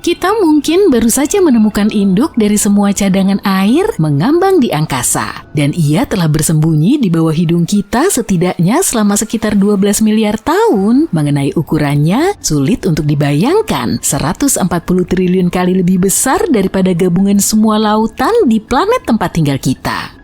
Kita mungkin baru saja menemukan induk dari semua cadangan air mengambang di angkasa. Dan ia telah bersembunyi di bawah hidung kita setidaknya selama sekitar 12 miliar tahun. Mengenai ukurannya, sulit untuk dibayangkan. 140 triliun kali lebih besar daripada gabungan semua lautan di planet tempat tinggal kita.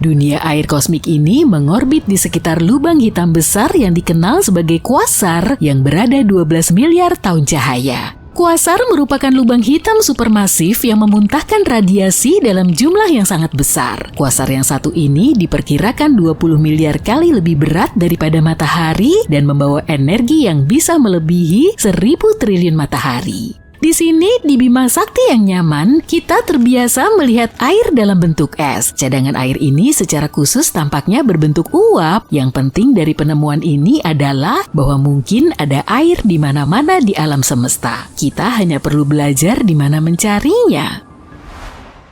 Dunia air kosmik ini mengorbit di sekitar lubang hitam besar yang dikenal sebagai kuasar yang berada 12 miliar tahun cahaya. Kuasar merupakan lubang hitam supermasif yang memuntahkan radiasi dalam jumlah yang sangat besar. Kuasar yang satu ini diperkirakan 20 miliar kali lebih berat daripada matahari dan membawa energi yang bisa melebihi 1000 triliun matahari. Di sini, di Bima Sakti yang nyaman, kita terbiasa melihat air dalam bentuk es. Cadangan air ini secara khusus tampaknya berbentuk uap. Yang penting dari penemuan ini adalah bahwa mungkin ada air di mana-mana di alam semesta. Kita hanya perlu belajar di mana mencarinya.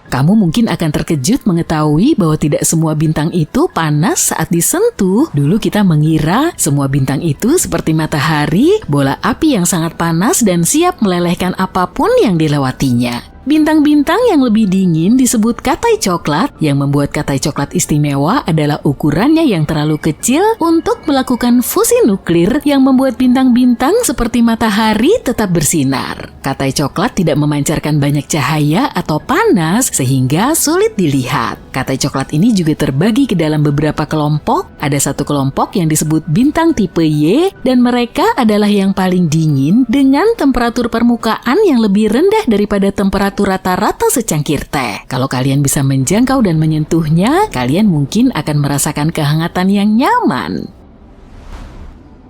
Kamu mungkin akan terkejut mengetahui bahwa tidak semua bintang itu panas saat disentuh. Dulu kita mengira semua bintang itu seperti matahari, bola api yang sangat panas dan siap melelehkan apapun yang dilewatinya. Bintang-bintang yang lebih dingin disebut katai coklat. Yang membuat katai coklat istimewa adalah ukurannya yang terlalu kecil untuk melakukan fusi nuklir yang membuat bintang-bintang seperti matahari tetap bersinar. Katai coklat tidak memancarkan banyak cahaya atau panas sehingga sulit dilihat. Katai coklat ini juga terbagi ke dalam beberapa kelompok. Ada satu kelompok yang disebut bintang tipe Y dan mereka adalah yang paling dingin dengan temperatur permukaan yang lebih rendah daripada temperatur rata-rata secangkir teh. Kalau kalian bisa menjangkau dan menyentuhnya, kalian mungkin akan merasakan kehangatan yang nyaman.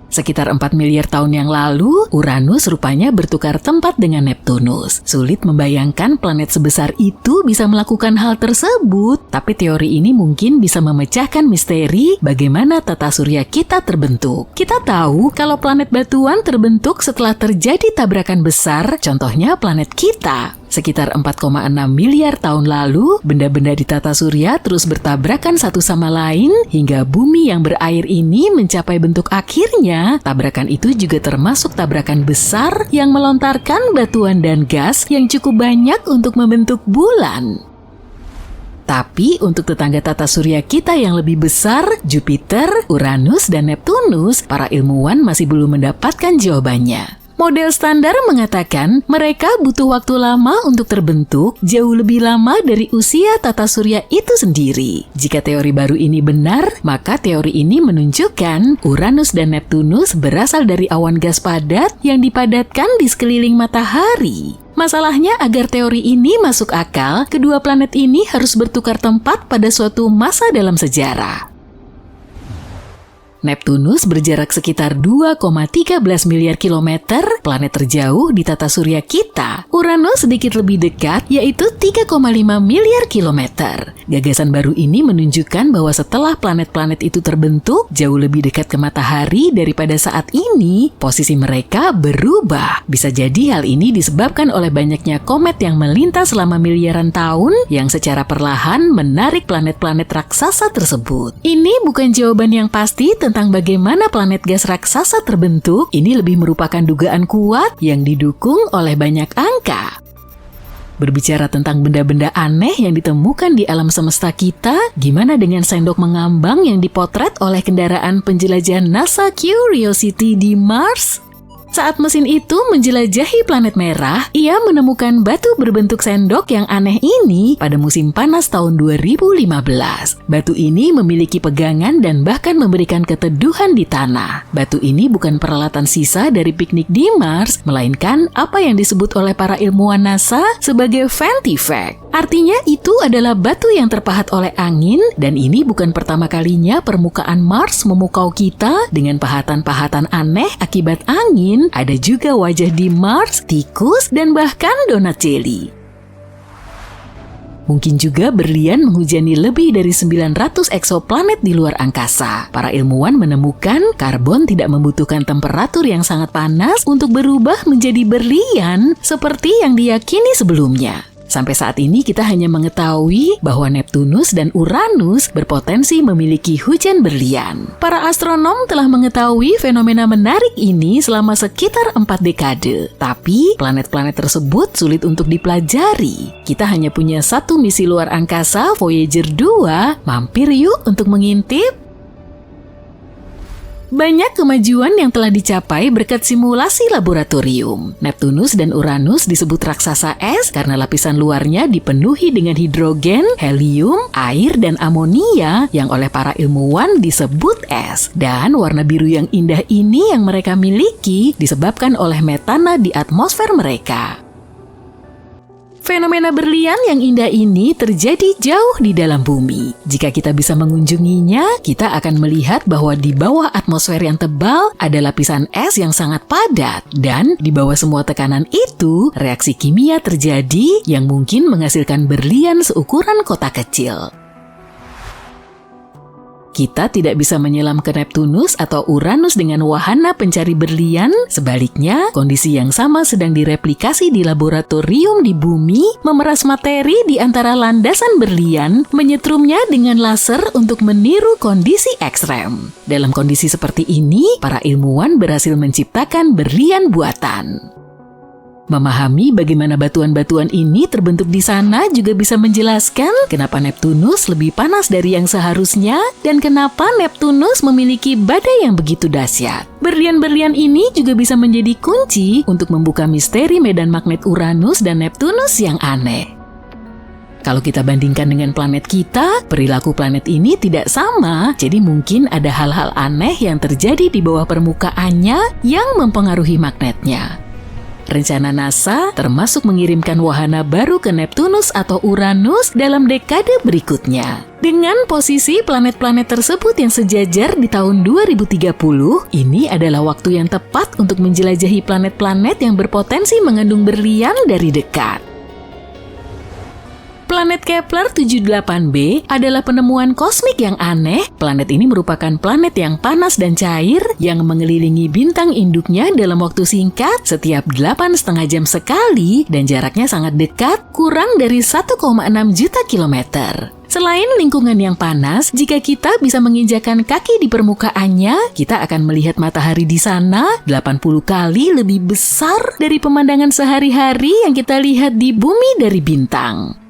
Sekitar 4 miliar tahun yang lalu, Uranus rupanya bertukar tempat dengan Neptunus. Sulit membayangkan planet sebesar itu bisa melakukan hal tersebut, tapi teori ini mungkin bisa memecahkan misteri bagaimana tata surya kita terbentuk. Kita tahu kalau planet batuan terbentuk setelah terjadi tabrakan besar, contohnya planet kita. Sekitar 4,6 miliar tahun lalu, benda-benda di tata surya terus bertabrakan satu sama lain hingga bumi yang berair ini mencapai bentuk akhirnya. Tabrakan itu juga termasuk tabrakan besar yang melontarkan batuan dan gas yang cukup banyak untuk membentuk bulan. Tapi untuk tetangga tata surya kita yang lebih besar, Jupiter, Uranus, dan Neptunus, para ilmuwan masih belum mendapatkan jawabannya. Model standar mengatakan mereka butuh waktu lama untuk terbentuk, jauh lebih lama dari usia tata surya itu sendiri. Jika teori baru ini benar, maka teori ini menunjukkan Uranus dan Neptunus berasal dari awan gas padat yang dipadatkan di sekeliling matahari. Masalahnya agar teori ini masuk akal, kedua planet ini harus bertukar tempat pada suatu masa dalam sejarah. Neptunus berjarak sekitar 2,13 miliar kilometer, planet terjauh di tata surya kita. Uranus sedikit lebih dekat, yaitu 3,5 miliar kilometer. Gagasan baru ini menunjukkan bahwa setelah planet-planet itu terbentuk, jauh lebih dekat ke matahari daripada saat ini, posisi mereka berubah. Bisa jadi hal ini disebabkan oleh banyaknya komet yang melintas selama miliaran tahun, yang secara perlahan menarik planet-planet raksasa tersebut. Ini bukan jawaban yang pasti tentang bagaimana planet gas raksasa terbentuk. Ini lebih merupakan dugaan kuat yang didukung oleh banyak angka. Berbicara tentang benda-benda aneh yang ditemukan di alam semesta kita, gimana dengan sendok mengambang yang dipotret oleh kendaraan penjelajah NASA Curiosity di Mars? Saat mesin itu menjelajahi planet merah, ia menemukan batu berbentuk sendok yang aneh ini pada musim panas tahun 2015. Batu ini memiliki pegangan dan bahkan memberikan keteduhan di tanah. Batu ini bukan peralatan sisa dari piknik di Mars, melainkan apa yang disebut oleh para ilmuwan NASA sebagai Vantifact. Artinya itu adalah batu yang terpahat oleh angin, dan ini bukan pertama kalinya permukaan Mars memukau kita dengan pahatan-pahatan aneh akibat angin. Ada juga wajah di Mars, tikus, dan bahkan donat jelly. Mungkin juga berlian menghujani lebih dari 900 eksoplanet di luar angkasa. Para ilmuwan menemukan karbon tidak membutuhkan temperatur yang sangat panas untuk berubah menjadi berlian seperti yang diyakini sebelumnya. Sampai saat ini kita hanya mengetahui bahwa Neptunus dan Uranus berpotensi memiliki hujan berlian. Para astronom telah mengetahui fenomena menarik ini selama sekitar 4 dekade. Tapi planet-planet tersebut sulit untuk dipelajari. Kita hanya punya satu misi luar angkasa, Voyager 2. Mampir yuk untuk mengintip. Banyak kemajuan yang telah dicapai berkat simulasi laboratorium. Neptunus dan Uranus disebut raksasa es karena lapisan luarnya dipenuhi dengan hidrogen, helium, air, dan amonia yang oleh para ilmuwan disebut es. Dan warna biru yang indah ini yang mereka miliki disebabkan oleh metana di atmosfer mereka. Fenomena berlian yang indah ini terjadi jauh di dalam bumi. Jika kita bisa mengunjunginya, kita akan melihat bahwa di bawah atmosfer yang tebal ada lapisan es yang sangat padat. Dan di bawah semua tekanan itu, reaksi kimia terjadi yang mungkin menghasilkan berlian seukuran kota kecil. Kita tidak bisa menyelam ke Neptunus atau Uranus dengan wahana pencari berlian. Sebaliknya, kondisi yang sama sedang direplikasi di laboratorium di bumi, memeras materi di antara landasan berlian, menyetrumnya dengan laser untuk meniru kondisi ekstrem. Dalam kondisi seperti ini, para ilmuwan berhasil menciptakan berlian buatan. Memahami bagaimana batuan-batuan ini terbentuk di sana juga bisa menjelaskan kenapa Neptunus lebih panas dari yang seharusnya dan kenapa Neptunus memiliki badai yang begitu dahsyat. Berlian-berlian ini juga bisa menjadi kunci untuk membuka misteri medan magnet Uranus dan Neptunus yang aneh. Kalau kita bandingkan dengan planet kita, perilaku planet ini tidak sama, jadi mungkin ada hal-hal aneh yang terjadi di bawah permukaannya yang mempengaruhi magnetnya. Rencana NASA termasuk mengirimkan wahana baru ke Neptunus atau Uranus dalam dekade berikutnya. Dengan posisi planet-planet tersebut yang sejajar di tahun 2030, ini adalah waktu yang tepat untuk menjelajahi planet-planet yang berpotensi mengandung berlian dari dekat. Planet Kepler 78b adalah penemuan kosmik yang aneh. Planet ini merupakan planet yang panas dan cair yang mengelilingi bintang induknya dalam waktu singkat setiap 8,5 jam sekali dan jaraknya sangat dekat, kurang dari 1,6 juta kilometer. Selain lingkungan yang panas, jika kita bisa menginjakan kaki di permukaannya, kita akan melihat matahari di sana 80 kali lebih besar dari pemandangan sehari-hari yang kita lihat di bumi dari bintang.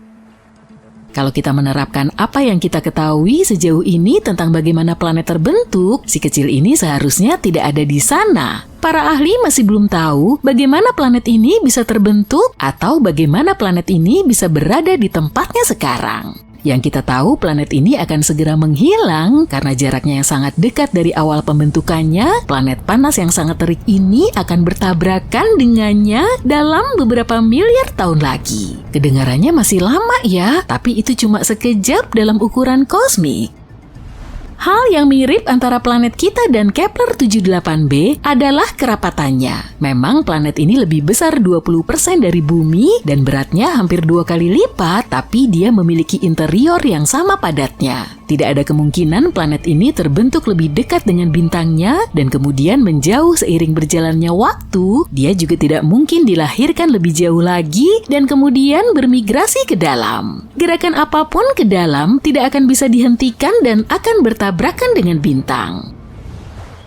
Kalau kita menerapkan apa yang kita ketahui sejauh ini tentang bagaimana planet terbentuk, si kecil ini seharusnya tidak ada di sana. Para ahli masih belum tahu bagaimana planet ini bisa terbentuk atau bagaimana planet ini bisa berada di tempatnya sekarang. Yang kita tahu planet ini akan segera menghilang karena jaraknya yang sangat dekat dari awal pembentukannya. Planet panas yang sangat terik ini akan bertabrakan dengannya dalam beberapa miliar tahun lagi. Kedengarannya masih lama ya, tapi itu cuma sekejap dalam ukuran kosmik. Hal yang mirip antara planet kita dan Kepler 78b adalah kerapatannya. Memang planet ini lebih besar 20% dari bumi dan beratnya hampir 2 kali lipat, tapi dia memiliki interior yang sama padatnya. Tidak ada kemungkinan planet ini terbentuk lebih dekat dengan bintangnya dan kemudian menjauh seiring berjalannya waktu. Dia juga tidak mungkin dilahirkan lebih jauh lagi dan kemudian bermigrasi ke dalam. Gerakan apapun ke dalam tidak akan bisa dihentikan dan akan bertabrakan dengan bintang.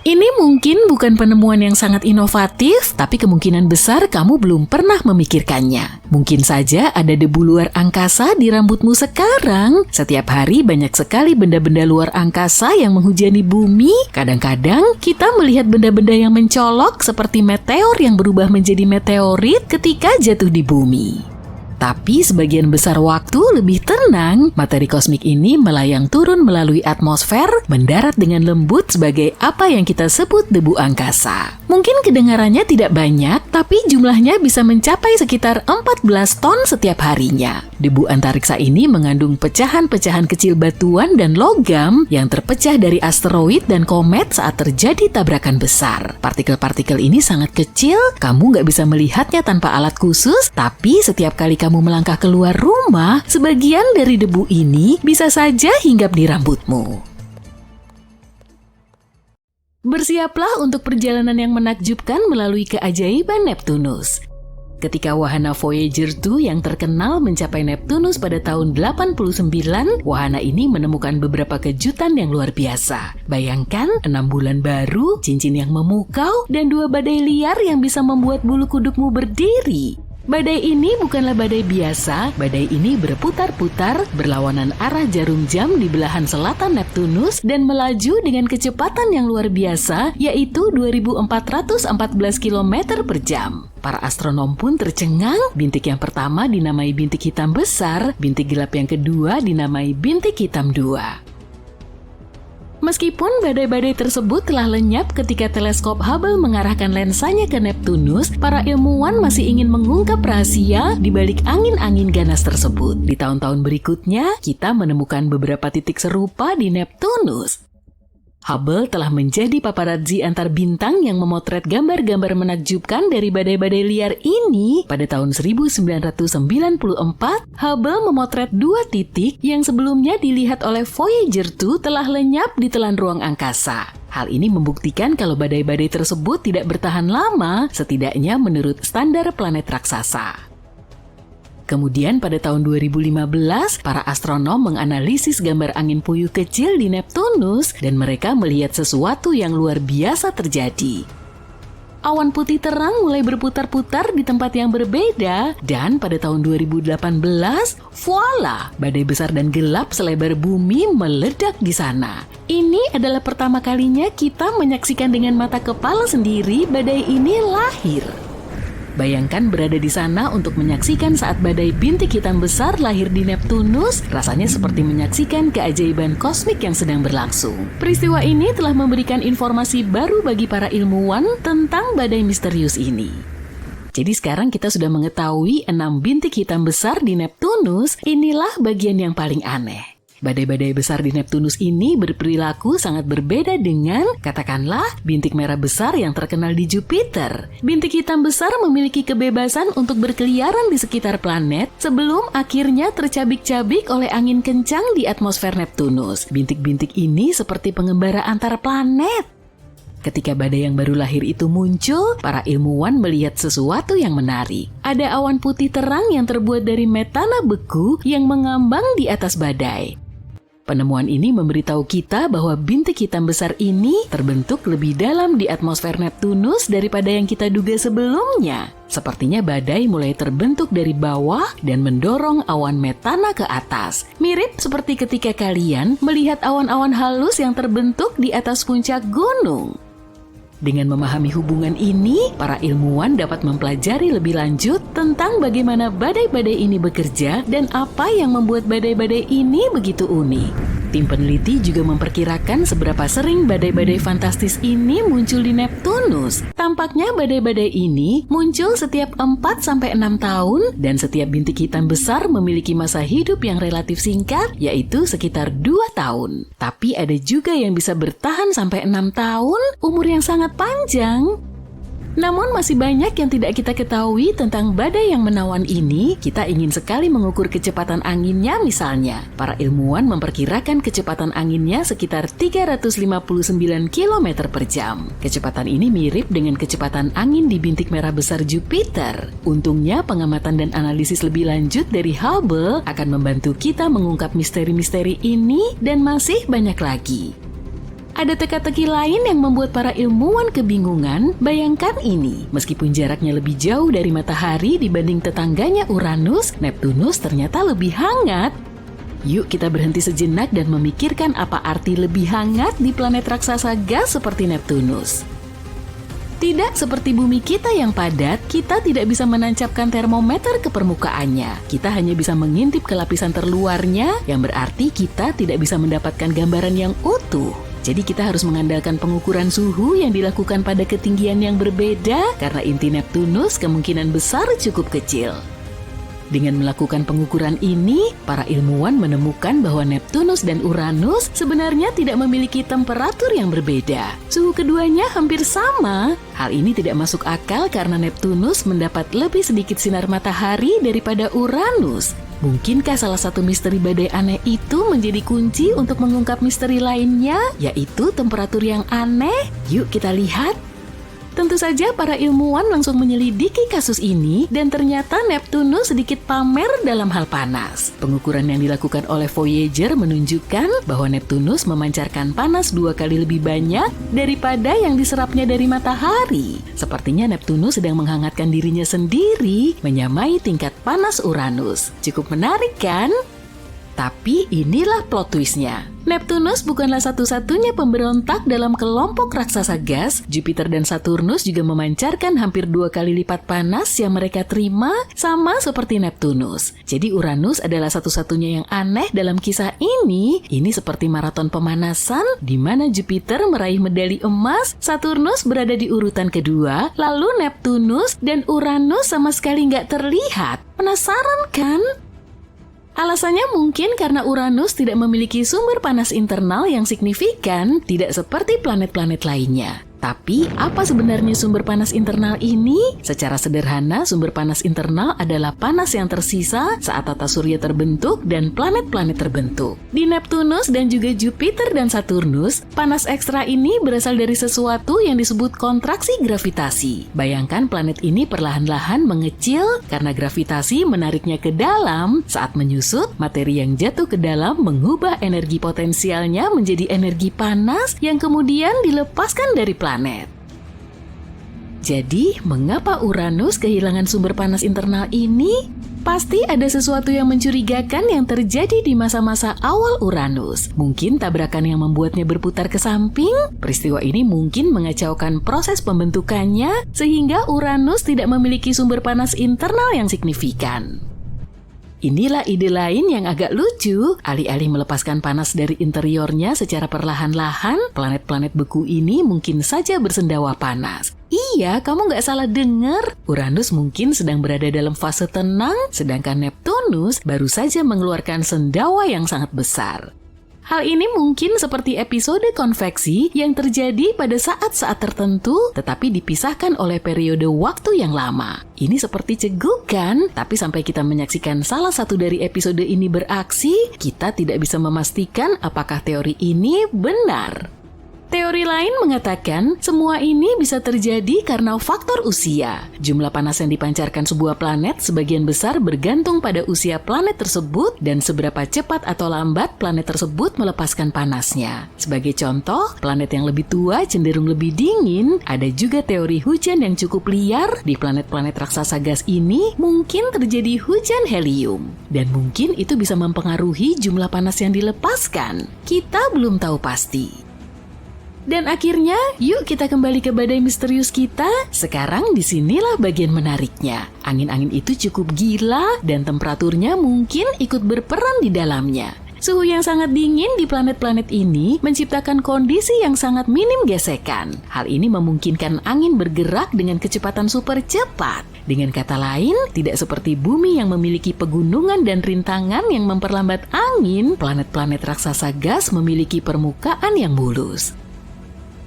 Ini mungkin bukan penemuan yang sangat inovatif, tapi kemungkinan besar kamu belum pernah memikirkannya. Mungkin saja ada debu luar angkasa di rambutmu sekarang. Setiap hari banyak sekali benda-benda luar angkasa yang menghujani bumi. Kadang-kadang kita melihat benda-benda yang mencolok seperti meteor yang berubah menjadi meteorit ketika jatuh di bumi. Tapi sebagian besar waktu lebih tenang, materi kosmik ini melayang turun melalui atmosfer, mendarat dengan lembut sebagai apa yang kita sebut debu angkasa. Mungkin kedengarannya tidak banyak, tapi jumlahnya bisa mencapai sekitar 14 ton setiap harinya. Debu antariksa ini mengandung pecahan-pecahan kecil batuan dan logam yang terpecah dari asteroid dan komet saat terjadi tabrakan besar. Partikel-partikel ini sangat kecil, kamu nggak bisa melihatnya tanpa alat khusus, tapi setiap kali kamu melangkah keluar rumah, sebagian dari debu ini bisa saja hinggap di rambutmu. Bersiaplah untuk perjalanan yang menakjubkan melalui keajaiban Neptunus. Ketika wahana Voyager 2 yang terkenal mencapai Neptunus pada tahun 89, wahana ini menemukan beberapa kejutan yang luar biasa. Bayangkan 6 bulan baru, cincin yang memukau, dan 2 badai liar yang bisa membuat bulu kudukmu berdiri. Badai ini bukanlah badai biasa, badai ini berputar-putar berlawanan arah jarum jam di belahan selatan Neptunus dan melaju dengan kecepatan yang luar biasa, yaitu 2.414 km per jam. Para astronom pun tercengang. Bintik yang pertama dinamai bintik hitam besar, bintik gelap yang kedua dinamai bintik hitam 2. Meskipun badai-badai tersebut telah lenyap ketika teleskop Hubble mengarahkan lensanya ke Neptunus, para ilmuwan masih ingin mengungkap rahasia di balik angin-angin ganas tersebut. Di tahun-tahun berikutnya, kita menemukan beberapa titik serupa di Neptunus. Hubble telah menjadi paparazzi antar bintang yang memotret gambar-gambar menakjubkan dari badai-badai liar ini. Pada tahun 1994, Hubble memotret 2 titik yang sebelumnya dilihat oleh Voyager 2 telah lenyap di telan ruang angkasa. Hal ini membuktikan kalau badai-badai tersebut tidak bertahan lama, setidaknya menurut standar planet raksasa. Kemudian pada tahun 2015, para astronom menganalisis gambar angin puyuh kecil di Neptunus dan mereka melihat sesuatu yang luar biasa terjadi. Awan putih terang mulai berputar-putar di tempat yang berbeda dan pada tahun 2018, voila, badai besar dan gelap selebar bumi meledak di sana. Ini adalah pertama kalinya kita menyaksikan dengan mata kepala sendiri badai ini lahir. Bayangkan berada di sana untuk menyaksikan saat badai bintik hitam besar lahir di Neptunus, rasanya seperti menyaksikan keajaiban kosmik yang sedang berlangsung. Peristiwa ini telah memberikan informasi baru bagi para ilmuwan tentang badai misterius ini. Jadi sekarang kita sudah mengetahui 6 bintik hitam besar di Neptunus, inilah bagian yang paling aneh. Badai-badai besar di Neptunus ini berperilaku sangat berbeda dengan, katakanlah, bintik merah besar yang terkenal di Jupiter. Bintik hitam besar memiliki kebebasan untuk berkeliaran di sekitar planet sebelum akhirnya tercabik-cabik oleh angin kencang di atmosfer Neptunus. Bintik-bintik ini seperti pengembara antar planet. Ketika badai yang baru lahir itu muncul, para ilmuwan melihat sesuatu yang menarik. Ada awan putih terang yang terbuat dari metana beku yang mengambang di atas badai. Penemuan ini memberitahu kita bahwa bintik hitam besar ini terbentuk lebih dalam di atmosfer Neptunus daripada yang kita duga sebelumnya. Sepertinya badai mulai terbentuk dari bawah dan mendorong awan metana ke atas. Mirip seperti ketika kalian melihat awan-awan halus yang terbentuk di atas puncak gunung. Dengan memahami hubungan ini, para ilmuwan dapat mempelajari lebih lanjut tentang bagaimana badai-badai ini bekerja dan apa yang membuat badai-badai ini begitu unik. Tim peneliti juga memperkirakan seberapa sering badai-badai fantastis ini muncul di Neptunus. Tampaknya badai-badai ini muncul setiap 4-6 tahun dan setiap bintik hitam besar memiliki masa hidup yang relatif singkat, yaitu sekitar 2 tahun. Tapi ada juga yang bisa bertahan sampai 6 tahun, umur yang sangat panjang. Namun masih banyak yang tidak kita ketahui tentang badai yang menawan ini. Kita ingin sekali mengukur kecepatan anginnya misalnya. Para ilmuwan memperkirakan kecepatan anginnya sekitar 359 km per jam. Kecepatan ini mirip dengan kecepatan angin di bintik merah besar Jupiter. Untungnya pengamatan dan analisis lebih lanjut dari Hubble akan membantu kita mengungkap misteri-misteri ini dan masih banyak lagi. Ada teka-teki lain yang membuat para ilmuwan kebingungan. Bayangkan ini, meskipun jaraknya lebih jauh dari matahari dibanding tetangganya Uranus, Neptunus ternyata lebih hangat. Yuk kita berhenti sejenak dan memikirkan apa arti lebih hangat di planet raksasa gas seperti Neptunus. Tidak seperti bumi kita yang padat, kita tidak bisa menancapkan termometer ke permukaannya. Kita hanya bisa mengintip ke lapisan terluarnya, yang berarti kita tidak bisa mendapatkan gambaran yang utuh. Jadi kita harus mengandalkan pengukuran suhu yang dilakukan pada ketinggian yang berbeda karena inti Neptunus kemungkinan besar cukup kecil. Dengan melakukan pengukuran ini, para ilmuwan menemukan bahwa Neptunus dan Uranus sebenarnya tidak memiliki temperatur yang berbeda. Suhu keduanya hampir sama. Hal ini tidak masuk akal karena Neptunus mendapat lebih sedikit sinar matahari daripada Uranus. Mungkinkah salah satu misteri badai aneh itu menjadi kunci untuk mengungkap misteri lainnya, yaitu temperatur yang aneh? Yuk kita lihat. Tentu saja para ilmuwan langsung menyelidiki kasus ini dan ternyata Neptunus sedikit pamer dalam hal panas. Pengukuran yang dilakukan oleh Voyager menunjukkan bahwa Neptunus memancarkan panas 2 kali lebih banyak daripada yang diserapnya dari matahari. Sepertinya Neptunus sedang menghangatkan dirinya sendiri, menyamai tingkat panas Uranus. Cukup menarik kan? Tapi inilah plot twistnya. Neptunus bukanlah satu-satunya pemberontak dalam kelompok raksasa gas. Jupiter dan Saturnus juga memancarkan hampir 2 kali lipat panas yang mereka terima, sama seperti Neptunus. Jadi Uranus adalah satu-satunya yang aneh dalam kisah ini. Ini seperti maraton pemanasan, di mana Jupiter meraih medali emas, Saturnus berada di urutan kedua, lalu Neptunus dan Uranus sama sekali nggak terlihat. Penasaran kan? Alasannya mungkin karena Uranus tidak memiliki sumber panas internal yang signifikan, tidak seperti planet-planet lainnya. Tapi, apa sebenarnya sumber panas internal ini? Secara sederhana, sumber panas internal adalah panas yang tersisa saat tata surya terbentuk dan planet-planet terbentuk. Di Neptunus dan juga Jupiter dan Saturnus, panas ekstra ini berasal dari sesuatu yang disebut kontraksi gravitasi. Bayangkan planet ini perlahan-lahan mengecil karena gravitasi menariknya ke dalam. Saat menyusut, materi yang jatuh ke dalam mengubah energi potensialnya menjadi energi panas yang kemudian dilepaskan dari planet. Jadi, mengapa Uranus kehilangan sumber panas internal ini? Pasti ada sesuatu yang mencurigakan yang terjadi di masa-masa awal Uranus. Mungkin tabrakan yang membuatnya berputar ke samping. Peristiwa ini mungkin mengacaukan proses pembentukannya, sehingga Uranus tidak memiliki sumber panas internal yang signifikan. Inilah ide lain yang agak lucu. Alih-alih melepaskan panas dari interiornya secara perlahan-lahan, planet-planet beku ini mungkin saja bersendawa panas. Iya, kamu nggak salah dengar. Uranus mungkin sedang berada dalam fase tenang, sedangkan Neptunus baru saja mengeluarkan sendawa yang sangat besar. Hal ini mungkin seperti episode konveksi yang terjadi pada saat-saat tertentu, tetapi dipisahkan oleh periode waktu yang lama. Ini seperti cegukan, tapi sampai kita menyaksikan salah satu dari episode ini beraksi, kita tidak bisa memastikan apakah teori ini benar. Teori lain mengatakan semua ini bisa terjadi karena faktor usia. Jumlah panas yang dipancarkan sebuah planet sebagian besar bergantung pada usia planet tersebut dan seberapa cepat atau lambat planet tersebut melepaskan panasnya. Sebagai contoh, planet yang lebih tua cenderung lebih dingin. Ada juga teori hujan yang cukup liar. Di planet-planet raksasa gas ini mungkin terjadi hujan helium. Dan mungkin itu bisa mempengaruhi jumlah panas yang dilepaskan. Kita belum tahu pasti. Dan akhirnya, yuk kita kembali ke badai misterius kita. Sekarang disinilah bagian menariknya. Angin-angin itu cukup gila dan temperaturnya mungkin ikut berperan di dalamnya. Suhu yang sangat dingin di planet-planet ini menciptakan kondisi yang sangat minim gesekan. Hal ini memungkinkan angin bergerak dengan kecepatan super cepat. Dengan kata lain, tidak seperti bumi yang memiliki pegunungan dan rintangan yang memperlambat angin, planet-planet raksasa gas memiliki permukaan yang mulus.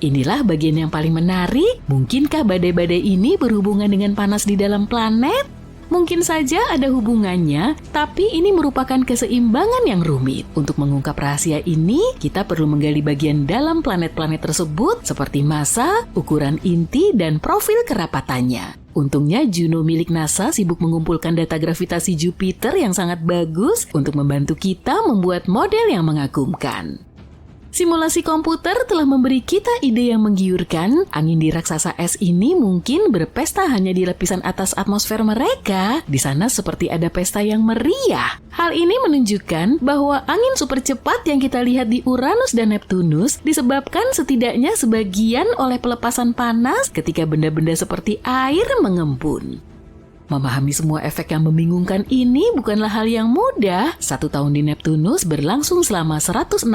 Inilah bagian yang paling menarik. Mungkinkah badai-badai ini berhubungan dengan panas di dalam planet? Mungkin saja ada hubungannya, tapi ini merupakan keseimbangan yang rumit. Untuk mengungkap rahasia ini, kita perlu menggali bagian dalam planet-planet tersebut seperti massa, ukuran inti, dan profil kerapatannya. Untungnya Juno milik NASA sibuk mengumpulkan data gravitasi Jupiter yang sangat bagus untuk membantu kita membuat model yang mengagumkan. Simulasi komputer telah memberi kita ide yang menggiurkan. Angin di raksasa es ini mungkin berpesta hanya di lapisan atas atmosfer mereka. Di sana seperti ada pesta yang meriah. Hal ini menunjukkan bahwa angin super cepat yang kita lihat di Uranus dan Neptunus disebabkan setidaknya sebagian oleh pelepasan panas ketika benda-benda seperti air mengembun. Memahami semua efek yang membingungkan ini bukanlah hal yang mudah. 1 tahun di Neptunus berlangsung selama 165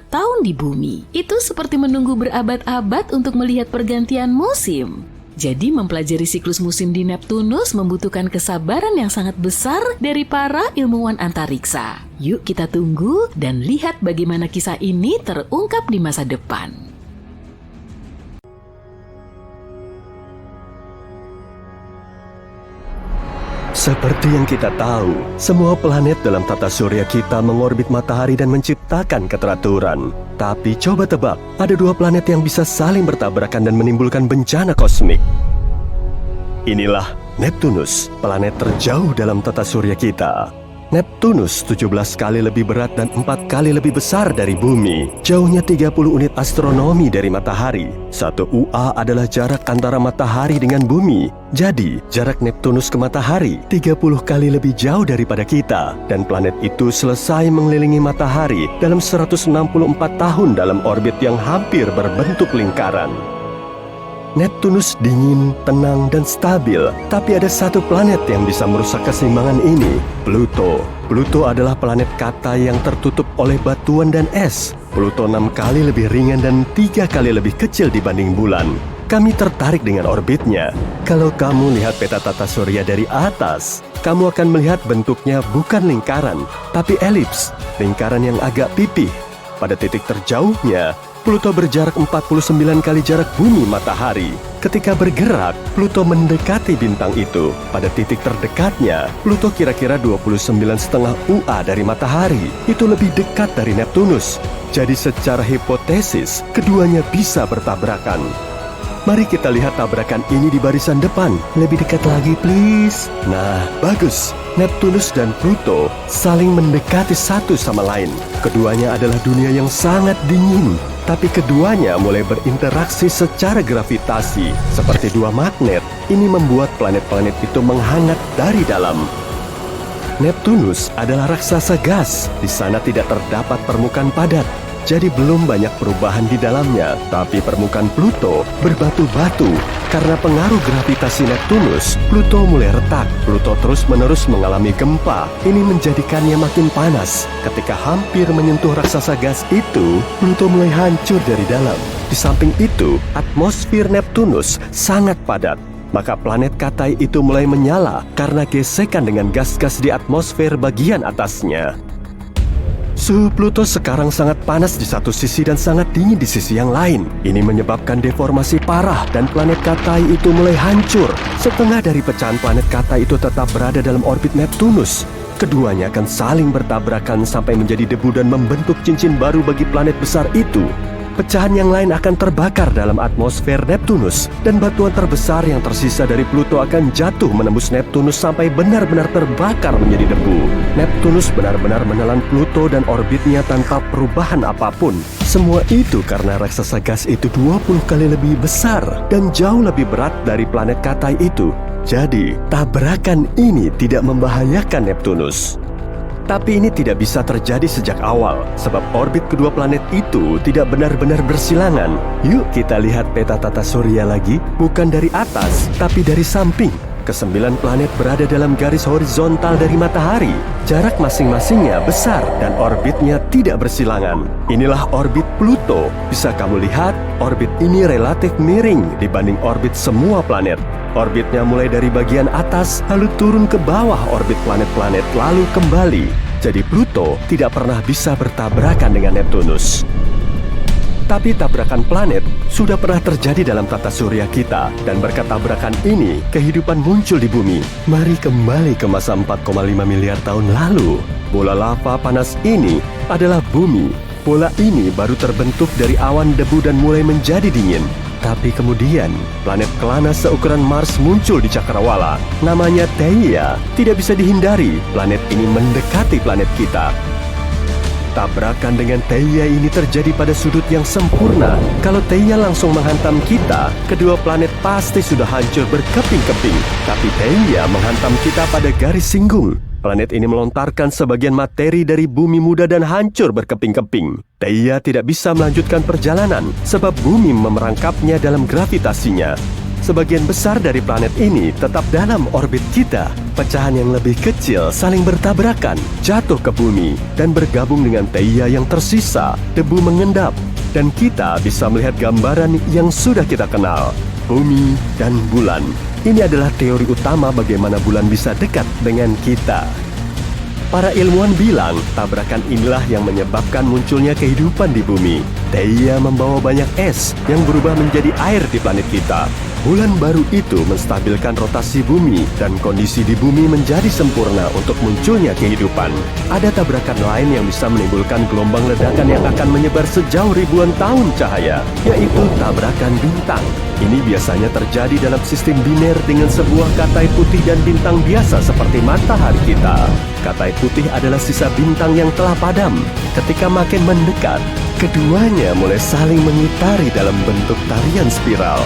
tahun di bumi. Itu seperti menunggu berabad-abad untuk melihat pergantian musim. Jadi mempelajari siklus musim di Neptunus membutuhkan kesabaran yang sangat besar dari para ilmuwan antariksa. Yuk kita tunggu dan lihat bagaimana kisah ini terungkap di masa depan. Seperti yang kita tahu, semua planet dalam tata surya kita mengorbit matahari dan menciptakan keteraturan. Tapi coba tebak, ada dua planet yang bisa saling bertabrakan dan menimbulkan bencana kosmik. Inilah Neptunus, planet terjauh dalam tata surya kita. Neptunus 17 kali lebih berat dan 4 kali lebih besar dari bumi. Jauhnya 30 unit astronomi dari matahari. 1 UA adalah jarak antara matahari dengan bumi. Jadi, jarak Neptunus ke matahari 30 kali lebih jauh daripada kita. Dan planet itu selesai mengelilingi matahari dalam 164 tahun dalam orbit yang hampir berbentuk lingkaran. Neptunus dingin, tenang, dan stabil. Tapi ada satu planet yang bisa merusak keseimbangan ini, Pluto. Pluto adalah planet kata yang tertutup oleh batuan dan es. Pluto 6 kali lebih ringan dan 3 kali lebih kecil dibanding bulan. Kami tertarik dengan orbitnya. Kalau kamu lihat peta tata surya dari atas, kamu akan melihat bentuknya bukan lingkaran, tapi elips, lingkaran yang agak pipih. Pada titik terjauhnya, Pluto berjarak 49 kali jarak bumi matahari. Ketika bergerak, Pluto mendekati bintang itu. Pada titik terdekatnya, Pluto kira-kira 29,5 UA dari matahari. Itu lebih dekat dari Neptunus. Jadi secara hipotesis, keduanya bisa bertabrakan. Mari kita lihat tabrakan ini di barisan depan. Lebih dekat lagi, please. Nah, bagus. Neptunus dan Pluto saling mendekati satu sama lain. Keduanya adalah dunia yang sangat dingin. Tapi keduanya mulai berinteraksi secara gravitasi. Seperti dua magnet, ini membuat planet-planet itu menghangat dari dalam. Neptunus adalah raksasa gas. Di sana tidak terdapat permukaan padat. Jadi belum banyak perubahan di dalamnya, tapi permukaan Pluto berbatu-batu. Karena pengaruh gravitasi Neptunus, Pluto mulai retak. Pluto terus-menerus mengalami gempa. Ini menjadikannya makin panas. Ketika hampir menyentuh raksasa gas itu, Pluto mulai hancur dari dalam. Di samping itu, atmosfer Neptunus sangat padat. Maka planet Katai itu mulai menyala karena gesekan dengan gas-gas di atmosfer bagian atasnya. Suhu Pluto sekarang sangat panas di satu sisi dan sangat dingin di sisi yang lain. Ini menyebabkan deformasi parah dan planet Katai itu mulai hancur. Setengah dari pecahan planet Katai itu tetap berada dalam orbit Neptunus. Keduanya akan saling bertabrakan sampai menjadi debu dan membentuk cincin baru bagi planet besar itu. Pecahan yang lain akan terbakar dalam atmosfer Neptunus, dan batuan terbesar yang tersisa dari Pluto akan jatuh menembus Neptunus sampai benar-benar terbakar menjadi debu. Neptunus benar-benar menelan Pluto dan orbitnya tanpa perubahan apapun. Semua itu karena raksasa gas itu 20 kali lebih besar dan jauh lebih berat dari planet Katai itu. Jadi, tabrakan ini tidak membahayakan Neptunus. Tapi ini tidak bisa terjadi sejak awal, sebab orbit kedua planet itu tidak benar-benar bersilangan. Yuk kita lihat peta tata surya lagi, bukan dari atas, tapi dari samping. Kesembilan planet berada dalam garis horizontal dari matahari. Jarak masing-masingnya besar dan orbitnya tidak bersilangan. Inilah orbit Pluto. Bisa kamu lihat, orbit ini relatif miring dibanding orbit semua planet. Orbitnya mulai dari bagian atas, lalu turun ke bawah orbit planet-planet, lalu kembali. Jadi Pluto tidak pernah bisa bertabrakan dengan Neptunus. Tapi tabrakan planet sudah pernah terjadi dalam tata surya kita, dan berkat tabrakan ini, kehidupan muncul di bumi. Mari kembali ke masa 4,5 miliar tahun lalu. Bola lava panas ini adalah bumi. Bola ini baru terbentuk dari awan debu dan mulai menjadi dingin. Tapi kemudian, planet kelana seukuran Mars muncul di cakrawala. Namanya Theia. Tidak bisa dihindari, planet ini mendekati planet kita. Tabrakan dengan Theia ini terjadi pada sudut yang sempurna. Kalau Theia langsung menghantam kita, kedua planet pasti sudah hancur berkeping-keping. Tapi Theia menghantam kita pada garis singgung. Planet ini melontarkan sebagian materi dari bumi muda dan hancur berkeping-keping. Theia tidak bisa melanjutkan perjalanan sebab bumi memerangkapnya dalam gravitasinya. Sebagian besar dari planet ini tetap dalam orbit kita. Pecahan yang lebih kecil saling bertabrakan, jatuh ke bumi, dan bergabung dengan Theia yang tersisa. Debu mengendap, dan kita bisa melihat gambaran yang sudah kita kenal. Bumi dan bulan. Ini adalah teori utama bagaimana bulan bisa dekat dengan kita. Para ilmuwan bilang, tabrakan inilah yang menyebabkan munculnya kehidupan di bumi. Theia membawa banyak es yang berubah menjadi air di planet kita. Bulan baru itu menstabilkan rotasi bumi dan kondisi di bumi menjadi sempurna untuk munculnya kehidupan. Ada tabrakan lain yang bisa menimbulkan gelombang ledakan yang akan menyebar sejauh ribuan tahun cahaya, yaitu tabrakan bintang. Ini biasanya terjadi dalam sistem biner dengan sebuah katai putih dan bintang biasa seperti matahari kita. Katai putih adalah sisa bintang yang telah padam. Ketika makin mendekat, keduanya mulai saling mengitari dalam bentuk tarian spiral.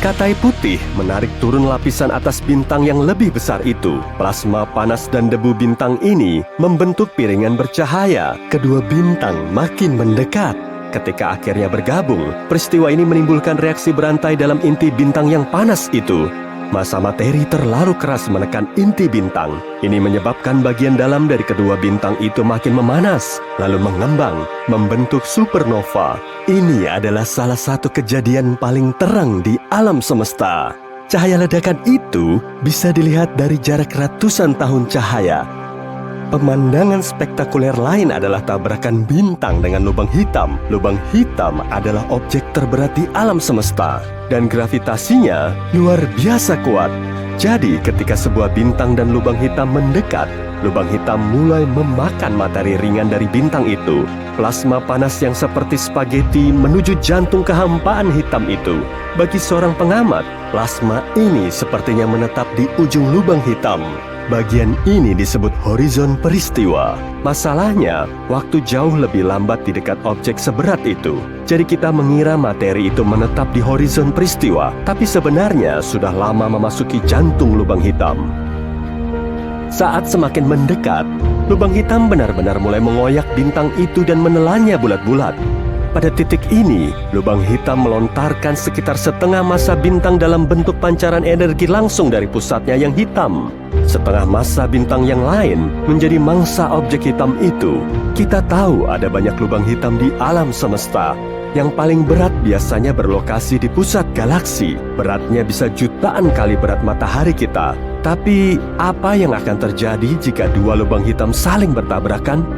Katai putih menarik turun lapisan atas bintang yang lebih besar itu. Plasma panas dan debu bintang ini membentuk piringan bercahaya. Kedua bintang makin mendekat. Ketika akhirnya bergabung, peristiwa ini menimbulkan reaksi berantai dalam inti bintang yang panas itu. Massa materi terlalu keras menekan inti bintang. Ini menyebabkan bagian dalam dari kedua bintang itu makin memanas, lalu mengembang, membentuk supernova. Ini adalah salah satu kejadian paling terang di alam semesta. Cahaya ledakan itu bisa dilihat dari jarak ratusan tahun cahaya. Pemandangan spektakuler lain adalah tabrakan bintang dengan lubang hitam. Lubang hitam adalah objek terberat di alam semesta, dan gravitasinya luar biasa kuat. Jadi ketika sebuah bintang dan lubang hitam mendekat, lubang hitam mulai memakan materi ringan dari bintang itu. Plasma panas yang seperti spaghetti menuju jantung kehampaan hitam itu. Bagi seorang pengamat, plasma ini sepertinya menetap di ujung lubang hitam. Bagian ini disebut horizon peristiwa. Masalahnya, waktu jauh lebih lambat di dekat objek seberat itu. Jadi kita mengira materi itu menetap di horizon peristiwa, tapi sebenarnya sudah lama memasuki jantung lubang hitam. Saat semakin mendekat, lubang hitam benar-benar mulai mengoyak bintang itu dan menelannya bulat-bulat. Pada titik ini, lubang hitam melontarkan sekitar setengah massa bintang dalam bentuk pancaran energi langsung dari pusatnya yang hitam. Setengah massa bintang yang lain menjadi mangsa objek hitam itu. Kita tahu ada banyak lubang hitam di alam semesta. Yang paling berat biasanya berlokasi di pusat galaksi. Beratnya bisa jutaan kali berat matahari kita. Tapi, apa yang akan terjadi jika dua lubang hitam saling bertabrakan?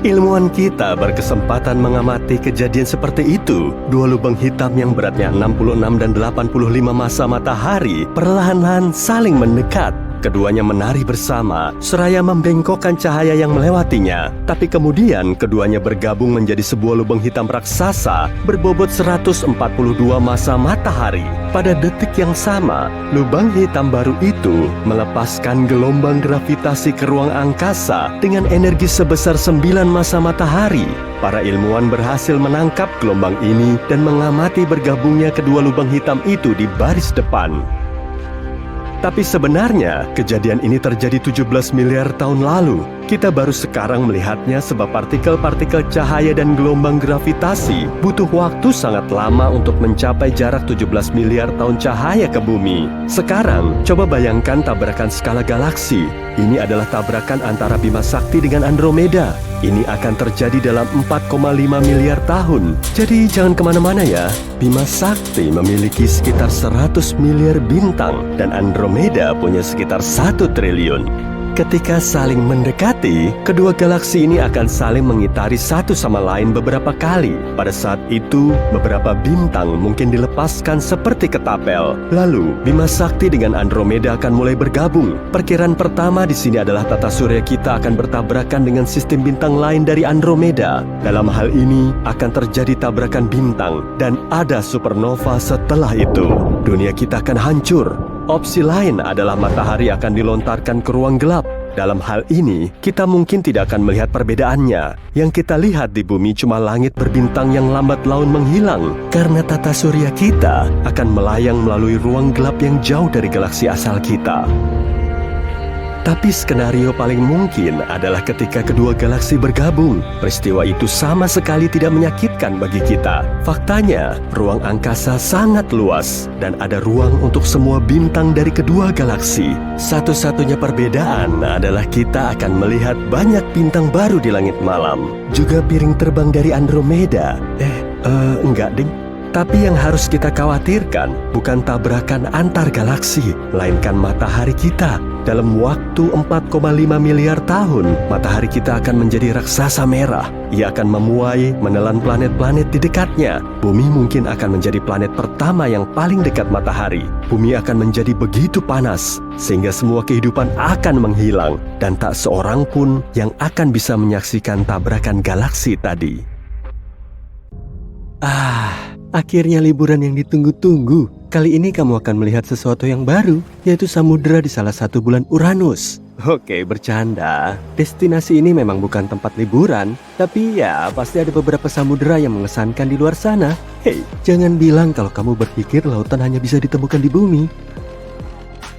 Ilmuwan kita berkesempatan mengamati kejadian seperti itu. Dua lubang hitam yang beratnya 66 dan 85 massa matahari perlahan-lahan saling mendekat. Keduanya menari bersama, seraya membengkokkan cahaya yang melewatinya. Tapi kemudian keduanya bergabung menjadi sebuah lubang hitam raksasa berbobot 142 massa matahari. Pada detik yang sama, lubang hitam baru itu melepaskan gelombang gravitasi ke ruang angkasa dengan energi sebesar 9 massa matahari. Para ilmuwan berhasil menangkap gelombang ini dan mengamati bergabungnya kedua lubang hitam itu di baris depan. Tapi sebenarnya, kejadian ini terjadi 17 miliar tahun lalu. Kita baru sekarang melihatnya sebab partikel-partikel cahaya dan gelombang gravitasi butuh waktu sangat lama untuk mencapai jarak 17 miliar tahun cahaya ke bumi. Sekarang, coba bayangkan tabrakan skala galaksi. Ini adalah tabrakan antara Bima Sakti dengan Andromeda. Ini akan terjadi dalam 4,5 miliar tahun. Jadi jangan kemana-mana ya. Bima Sakti memiliki sekitar 100 miliar bintang dan Andromeda punya sekitar 1 triliun. Ketika saling mendekati, kedua galaksi ini akan saling mengitari satu sama lain beberapa kali. Pada saat itu, beberapa bintang mungkin dilepaskan seperti ketapel. Lalu, Bima Sakti dengan Andromeda akan mulai bergabung. Perkiraan pertama di sini adalah tata surya kita akan bertabrakan dengan sistem bintang lain dari Andromeda. Dalam hal ini, akan terjadi tabrakan bintang dan ada supernova setelah itu. Dunia kita akan hancur. Opsi lain adalah matahari akan dilontarkan ke ruang gelap. Dalam hal ini, kita mungkin tidak akan melihat perbedaannya. Yang kita lihat di bumi cuma langit berbintang yang lambat laun menghilang, karena tata surya kita akan melayang melalui ruang gelap yang jauh dari galaksi asal kita. Tapi skenario paling mungkin adalah ketika kedua galaksi bergabung. Peristiwa itu sama sekali tidak menyakitkan bagi kita. Faktanya, ruang angkasa sangat luas dan ada ruang untuk semua bintang dari kedua galaksi. Satu-satunya perbedaan adalah kita akan melihat banyak bintang baru di langit malam. Juga piring terbang dari Andromeda. Enggak ding. Tapi yang harus kita khawatirkan bukan tabrakan antar galaksi, melainkan matahari kita. Dalam waktu 4,5 miliar tahun, matahari kita akan menjadi raksasa merah. Ia akan memuai, menelan planet-planet di dekatnya. Bumi mungkin akan menjadi planet pertama yang paling dekat matahari. Bumi akan menjadi begitu panas, sehingga semua kehidupan akan menghilang. Dan tak seorang pun yang akan bisa menyaksikan tabrakan galaksi tadi. Akhirnya liburan yang ditunggu-tunggu. Kali ini kamu akan melihat sesuatu yang baru, yaitu samudera di salah satu bulan Uranus. Oke, bercanda. Destinasi ini memang bukan tempat liburan, tapi ya pasti ada beberapa samudera yang mengesankan di luar sana. Hei, jangan bilang kalau kamu berpikir lautan hanya bisa ditemukan di bumi.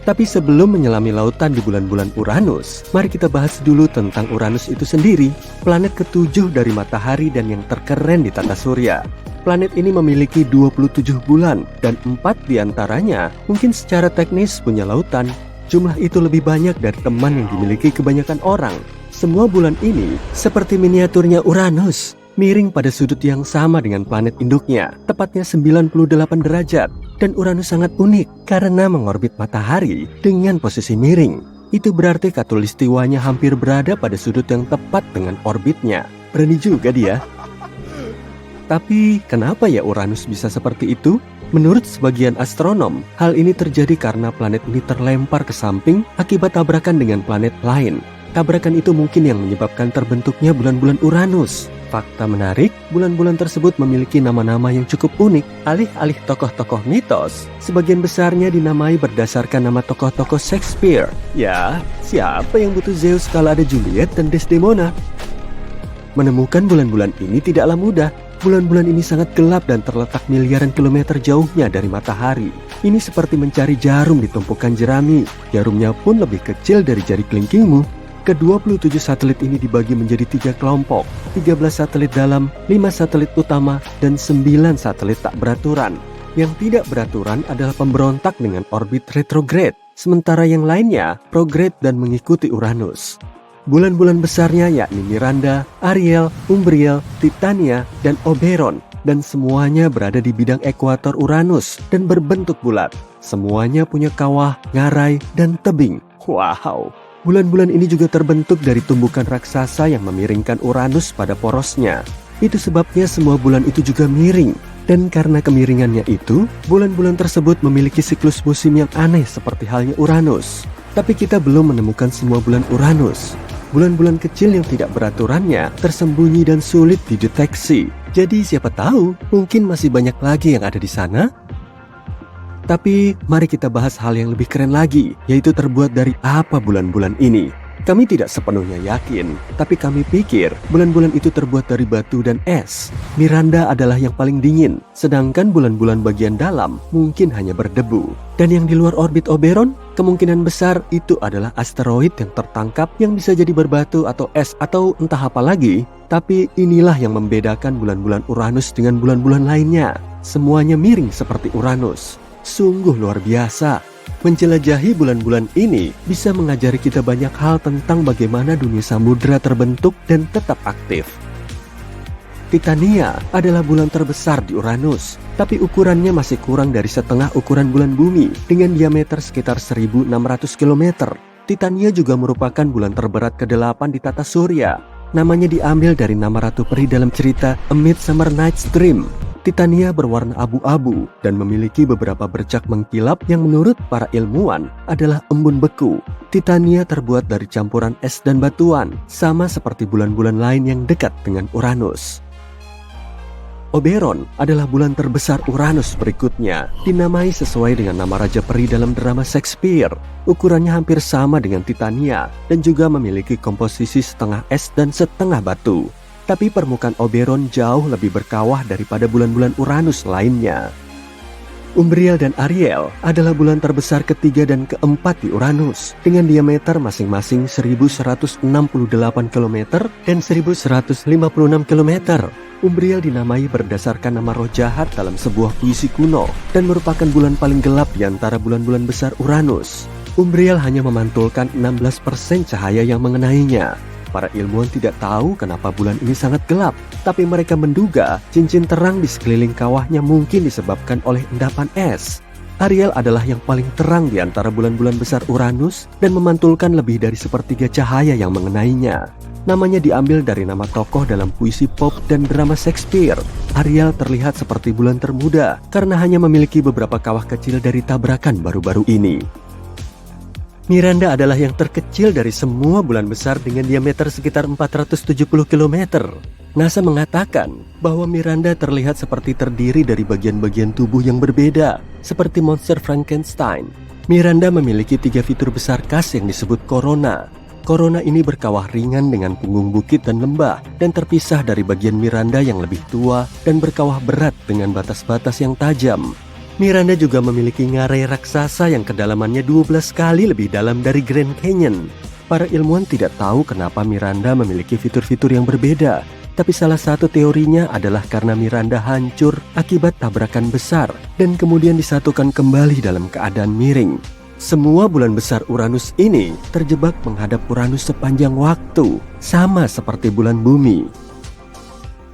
Tapi sebelum menyelami lautan di bulan-bulan Uranus, mari kita bahas dulu tentang Uranus itu sendiri, planet ketujuh dari matahari dan yang terkeren di tata surya. Planet ini memiliki 27 bulan dan 4 diantaranya mungkin secara teknis punya lautan. Jumlah itu lebih banyak dari teman yang dimiliki kebanyakan orang. Semua bulan ini seperti miniaturnya Uranus, miring pada sudut yang sama dengan planet induknya, tepatnya 98 derajat. Dan Uranus sangat unik karena mengorbit matahari dengan posisi miring. Itu berarti khatulistiwanya hampir berada pada sudut yang tepat dengan orbitnya. Berani juga dia. Tapi kenapa ya Uranus bisa seperti itu? Menurut sebagian astronom, hal ini terjadi karena planet ini terlempar ke samping akibat tabrakan dengan planet lain. Tabrakan itu mungkin yang menyebabkan terbentuknya bulan-bulan Uranus. Fakta menarik, bulan-bulan tersebut memiliki nama-nama yang cukup unik. Alih-alih tokoh-tokoh mitos, sebagian besarnya dinamai berdasarkan nama tokoh-tokoh Shakespeare. Ya, siapa yang butuh Zeus kalau ada Juliet dan Desdemona? Menemukan bulan-bulan ini tidaklah mudah. Bulan-bulan ini sangat gelap dan terletak miliaran kilometer jauhnya dari matahari. Ini seperti mencari jarum di tumpukan jerami. Jarumnya pun lebih kecil dari jari kelingkingmu. Ke-27 satelit ini dibagi menjadi 3 kelompok. 13 satelit dalam, 5 satelit utama, dan 9 satelit tak beraturan. Yang tidak beraturan adalah pemberontak dengan orbit retrograde. Sementara yang lainnya prograde dan mengikuti Uranus. Bulan-bulan besarnya yakni Miranda, Ariel, Umbriel, Titania, dan Oberon. Dan semuanya berada di bidang ekuator Uranus dan berbentuk bulat. Semuanya punya kawah, ngarai, dan tebing. Wow! Bulan-bulan ini juga terbentuk dari tumbukan raksasa yang memiringkan Uranus pada porosnya. Itu sebabnya semua bulan itu juga miring. Dan karena kemiringannya itu, bulan-bulan tersebut memiliki siklus musim yang aneh seperti halnya Uranus. Tapi kita belum menemukan semua bulan Uranus. Bulan-bulan kecil yang tidak beraturannya tersembunyi dan sulit dideteksi. Jadi siapa tahu, mungkin masih banyak lagi yang ada di sana. Tapi mari kita bahas hal yang lebih keren lagi, yaitu terbuat dari apa bulan-bulan ini. Kami tidak sepenuhnya yakin, tapi kami pikir bulan-bulan itu terbuat dari batu dan es. Miranda adalah yang paling dingin, sedangkan bulan-bulan bagian dalam mungkin hanya berdebu. Dan yang di luar orbit Oberon, kemungkinan besar itu adalah asteroid yang tertangkap yang bisa jadi berbatu atau es atau entah apa lagi. Tapi inilah yang membedakan bulan-bulan Uranus dengan bulan-bulan lainnya. Semuanya miring seperti Uranus. Sungguh luar biasa. Menjelajahi bulan-bulan ini bisa mengajari kita banyak hal tentang bagaimana dunia samudera terbentuk dan tetap aktif. Titania adalah bulan terbesar di Uranus, tapi ukurannya masih kurang dari setengah ukuran bulan bumi dengan diameter sekitar 1.600 km. Titania juga merupakan bulan terberat ke-8 di tata surya. Namanya diambil dari nama Ratu Peri dalam cerita A Midsummer Night's Dream. Titania berwarna abu-abu dan memiliki beberapa bercak mengkilap yang menurut para ilmuwan adalah embun beku. Titania terbuat dari campuran es dan batuan, sama seperti bulan-bulan lain yang dekat dengan Uranus. Oberon adalah bulan terbesar Uranus berikutnya, dinamai sesuai dengan nama Raja Peri dalam drama Shakespeare. Ukurannya hampir sama dengan Titania dan juga memiliki komposisi setengah es dan setengah batu. Tapi permukaan Oberon jauh lebih berkawah daripada bulan-bulan Uranus lainnya. Umbriel dan Ariel adalah bulan terbesar ketiga dan keempat di Uranus dengan diameter masing-masing 1168 km dan 1156 km. Umbriel dinamai berdasarkan nama roh jahat dalam sebuah puisi kuno dan merupakan bulan paling gelap di antara bulan-bulan besar Uranus. Umbriel hanya memantulkan 16% cahaya yang mengenainya. Para ilmuwan tidak tahu kenapa bulan ini sangat gelap, tapi mereka menduga cincin terang di sekeliling kawahnya mungkin disebabkan oleh endapan es. Ariel adalah yang paling terang di antara bulan-bulan besar Uranus dan memantulkan lebih dari sepertiga cahaya yang mengenainya. Namanya diambil dari nama tokoh dalam puisi pop dan drama Shakespeare. Ariel terlihat seperti bulan termuda karena hanya memiliki beberapa kawah kecil dari tabrakan baru-baru ini. Miranda adalah yang terkecil dari semua bulan besar dengan diameter sekitar 470 km. NASA mengatakan bahwa Miranda terlihat seperti terdiri dari bagian-bagian tubuh yang berbeda, seperti monster Frankenstein. Miranda memiliki 3 fitur besar khas yang disebut corona. Corona ini berkawah ringan dengan punggung bukit dan lembah, dan terpisah dari bagian Miranda yang lebih tua dan berkawah berat dengan batas-batas yang tajam. Miranda juga memiliki ngarai raksasa yang kedalamannya 12 kali lebih dalam dari Grand Canyon. Para ilmuwan tidak tahu kenapa Miranda memiliki fitur-fitur yang berbeda, tapi salah satu teorinya adalah karena Miranda hancur akibat tabrakan besar dan kemudian disatukan kembali dalam keadaan miring. Semua bulan besar Uranus ini terjebak menghadap Uranus sepanjang waktu, sama seperti bulan bumi.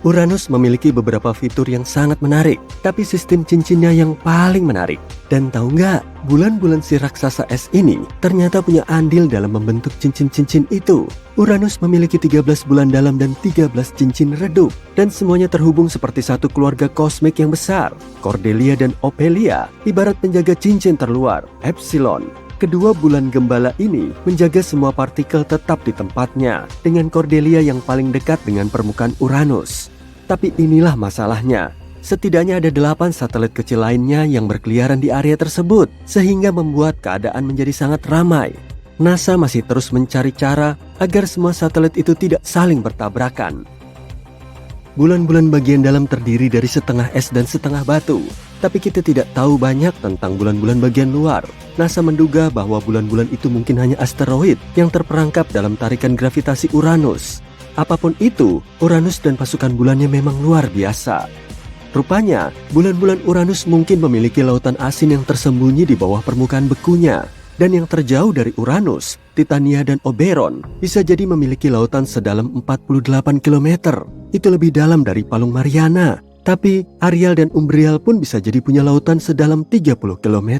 Uranus memiliki beberapa fitur yang sangat menarik, tapi sistem cincinnya yang paling menarik. Dan tahu nggak, bulan-bulan si raksasa es ini ternyata punya andil dalam membentuk cincin-cincin itu. Uranus memiliki 13 bulan dalam dan 13 cincin redup, dan semuanya terhubung seperti satu keluarga kosmik yang besar. Cordelia dan Ophelia ibarat penjaga cincin terluar, Epsilon. Kedua bulan gembala ini menjaga semua partikel tetap di tempatnya, dengan Cordelia yang paling dekat dengan permukaan Uranus. Tapi inilah masalahnya. Setidaknya ada 8 satelit kecil lainnya yang berkeliaran di area tersebut, sehingga membuat keadaan menjadi sangat ramai. NASA masih terus mencari cara agar semua satelit itu tidak saling bertabrakan. Bulan-bulan bagian dalam terdiri dari setengah es dan setengah batu, tapi kita tidak tahu banyak tentang bulan-bulan bagian luar. NASA menduga bahwa bulan-bulan itu mungkin hanya asteroid yang terperangkap dalam tarikan gravitasi Uranus. Apapun itu, Uranus dan pasukan bulannya memang luar biasa. Rupanya, bulan-bulan Uranus mungkin memiliki lautan asin yang tersembunyi di bawah permukaan bekunya. Dan yang terjauh dari Uranus, Titania dan Oberon bisa jadi memiliki lautan sedalam 48 km. Itu lebih dalam dari Palung Mariana. Tapi Ariel dan Umbriel pun bisa jadi punya lautan sedalam 30 km.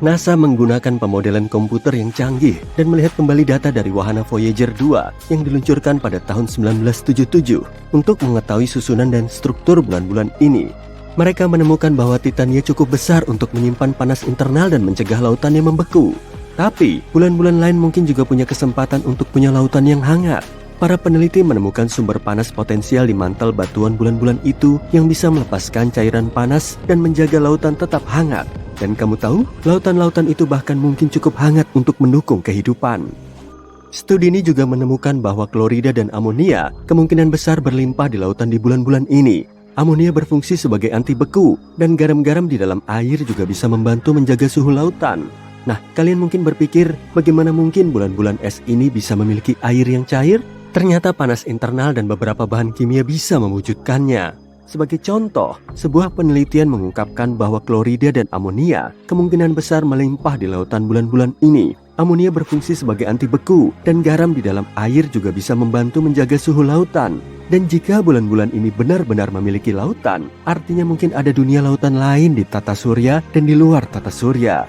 NASA menggunakan pemodelan komputer yang canggih dan melihat kembali data dari wahana Voyager 2 yang diluncurkan pada tahun 1977 untuk mengetahui susunan dan struktur bulan-bulan ini. Mereka menemukan bahwa Titania cukup besar untuk menyimpan panas internal dan mencegah lautan yang membeku. Tapi, bulan-bulan lain mungkin juga punya kesempatan untuk punya lautan yang hangat. Para peneliti menemukan sumber panas potensial di mantel batuan bulan-bulan itu yang bisa melepaskan cairan panas dan menjaga lautan tetap hangat. Dan kamu tahu, lautan-lautan itu bahkan mungkin cukup hangat untuk mendukung kehidupan. Studi ini juga menemukan bahwa klorida dan amonia kemungkinan besar berlimpah di lautan di bulan-bulan ini. Amonia berfungsi sebagai anti beku, dan garam-garam di dalam air juga bisa membantu menjaga suhu lautan. Nah, kalian mungkin berpikir, bagaimana mungkin bulan-bulan es ini bisa memiliki air yang cair? Ternyata panas internal dan beberapa bahan kimia bisa mewujudkannya. Sebagai contoh, sebuah penelitian mengungkapkan bahwa klorida dan amonia kemungkinan besar melimpah di lautan bulan-bulan ini. Amonia berfungsi sebagai anti beku, dan garam di dalam air juga bisa membantu menjaga suhu lautan. Dan jika bulan-bulan ini benar-benar memiliki lautan, artinya mungkin ada dunia lautan lain di tata surya dan di luar tata surya.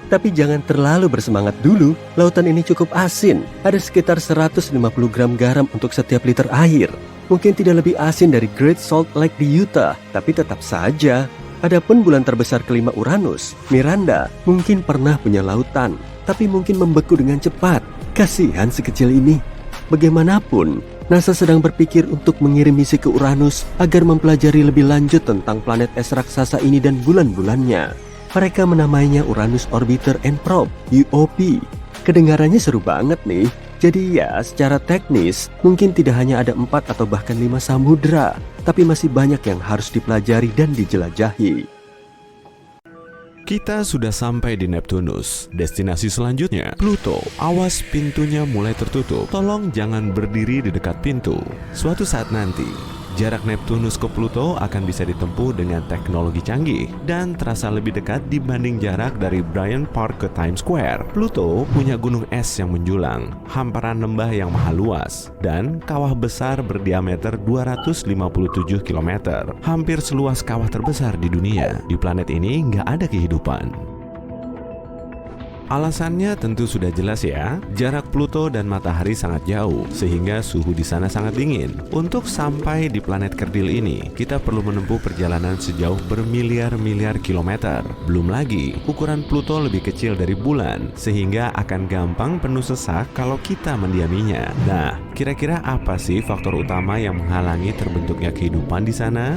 Tapi jangan terlalu bersemangat dulu, lautan ini cukup asin. Ada sekitar 150 gram garam untuk setiap liter air. Mungkin tidak lebih asin dari Great Salt Lake di Utah, tapi tetap saja. Adapun bulan terbesar kelima Uranus, Miranda, mungkin pernah punya lautan, tapi mungkin membeku dengan cepat. Kasihan si kecil ini. Bagaimanapun, NASA sedang berpikir untuk mengirim misi ke Uranus agar mempelajari lebih lanjut tentang planet es raksasa ini dan bulan-bulannya. Mereka menamainya Uranus Orbiter and Probe, UOP. Kedengarannya seru banget nih. Jadi ya, secara teknis, mungkin tidak hanya ada 4 atau bahkan 5 samudra, tapi masih banyak yang harus dipelajari dan dijelajahi. Kita sudah sampai di Neptunus. Destinasi selanjutnya, Pluto. Awas, pintunya mulai tertutup. Tolong jangan berdiri di dekat pintu. Suatu saat nanti, jarak Neptunus ke Pluto akan bisa ditempuh dengan teknologi canggih dan terasa lebih dekat dibanding jarak dari Bryant Park ke Times Square. Pluto punya gunung es yang menjulang, hamparan lembah yang maha luas, dan kawah besar berdiameter 257 km. Hampir seluas kawah terbesar di dunia. Di planet ini nggak ada kehidupan. Alasannya tentu sudah jelas ya, jarak Pluto dan matahari sangat jauh, sehingga suhu di sana sangat dingin. Untuk sampai di planet kerdil ini, kita perlu menempuh perjalanan sejauh bermiliar-miliar kilometer. Belum lagi, ukuran Pluto lebih kecil dari bulan, sehingga akan gampang penuh sesak kalau kita mendiaminya. Nah, kira-kira apa sih faktor utama yang menghalangi terbentuknya kehidupan di sana?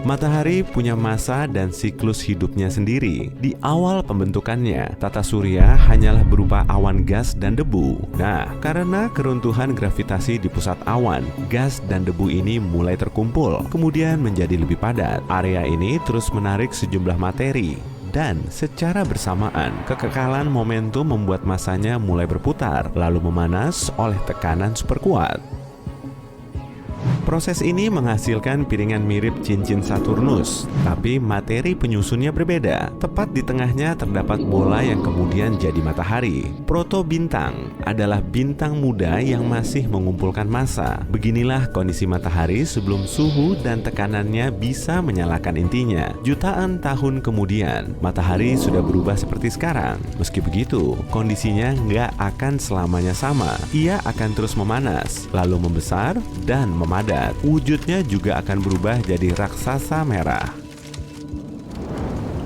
Matahari punya masa dan siklus hidupnya sendiri. Di awal pembentukannya, tata surya hanyalah berupa awan gas dan debu. Nah, karena keruntuhan gravitasi di pusat awan, gas dan debu ini mulai terkumpul, kemudian menjadi lebih padat. Area ini terus menarik sejumlah materi. Dan secara bersamaan, kekekalan momentum membuat masanya mulai berputar, lalu memanas oleh tekanan super kuat. Proses ini menghasilkan piringan mirip cincin Saturnus, tapi materi penyusunnya berbeda. Tepat di tengahnya terdapat bola yang kemudian jadi matahari. Protobintang adalah bintang muda yang masih mengumpulkan massa. Beginilah kondisi matahari sebelum suhu dan tekanannya bisa menyalakan intinya. Jutaan tahun kemudian, matahari sudah berubah seperti sekarang. Meski begitu, kondisinya nggak akan selamanya sama. Ia akan terus memanas, lalu membesar dan memadat. Wujudnya juga akan berubah jadi raksasa merah.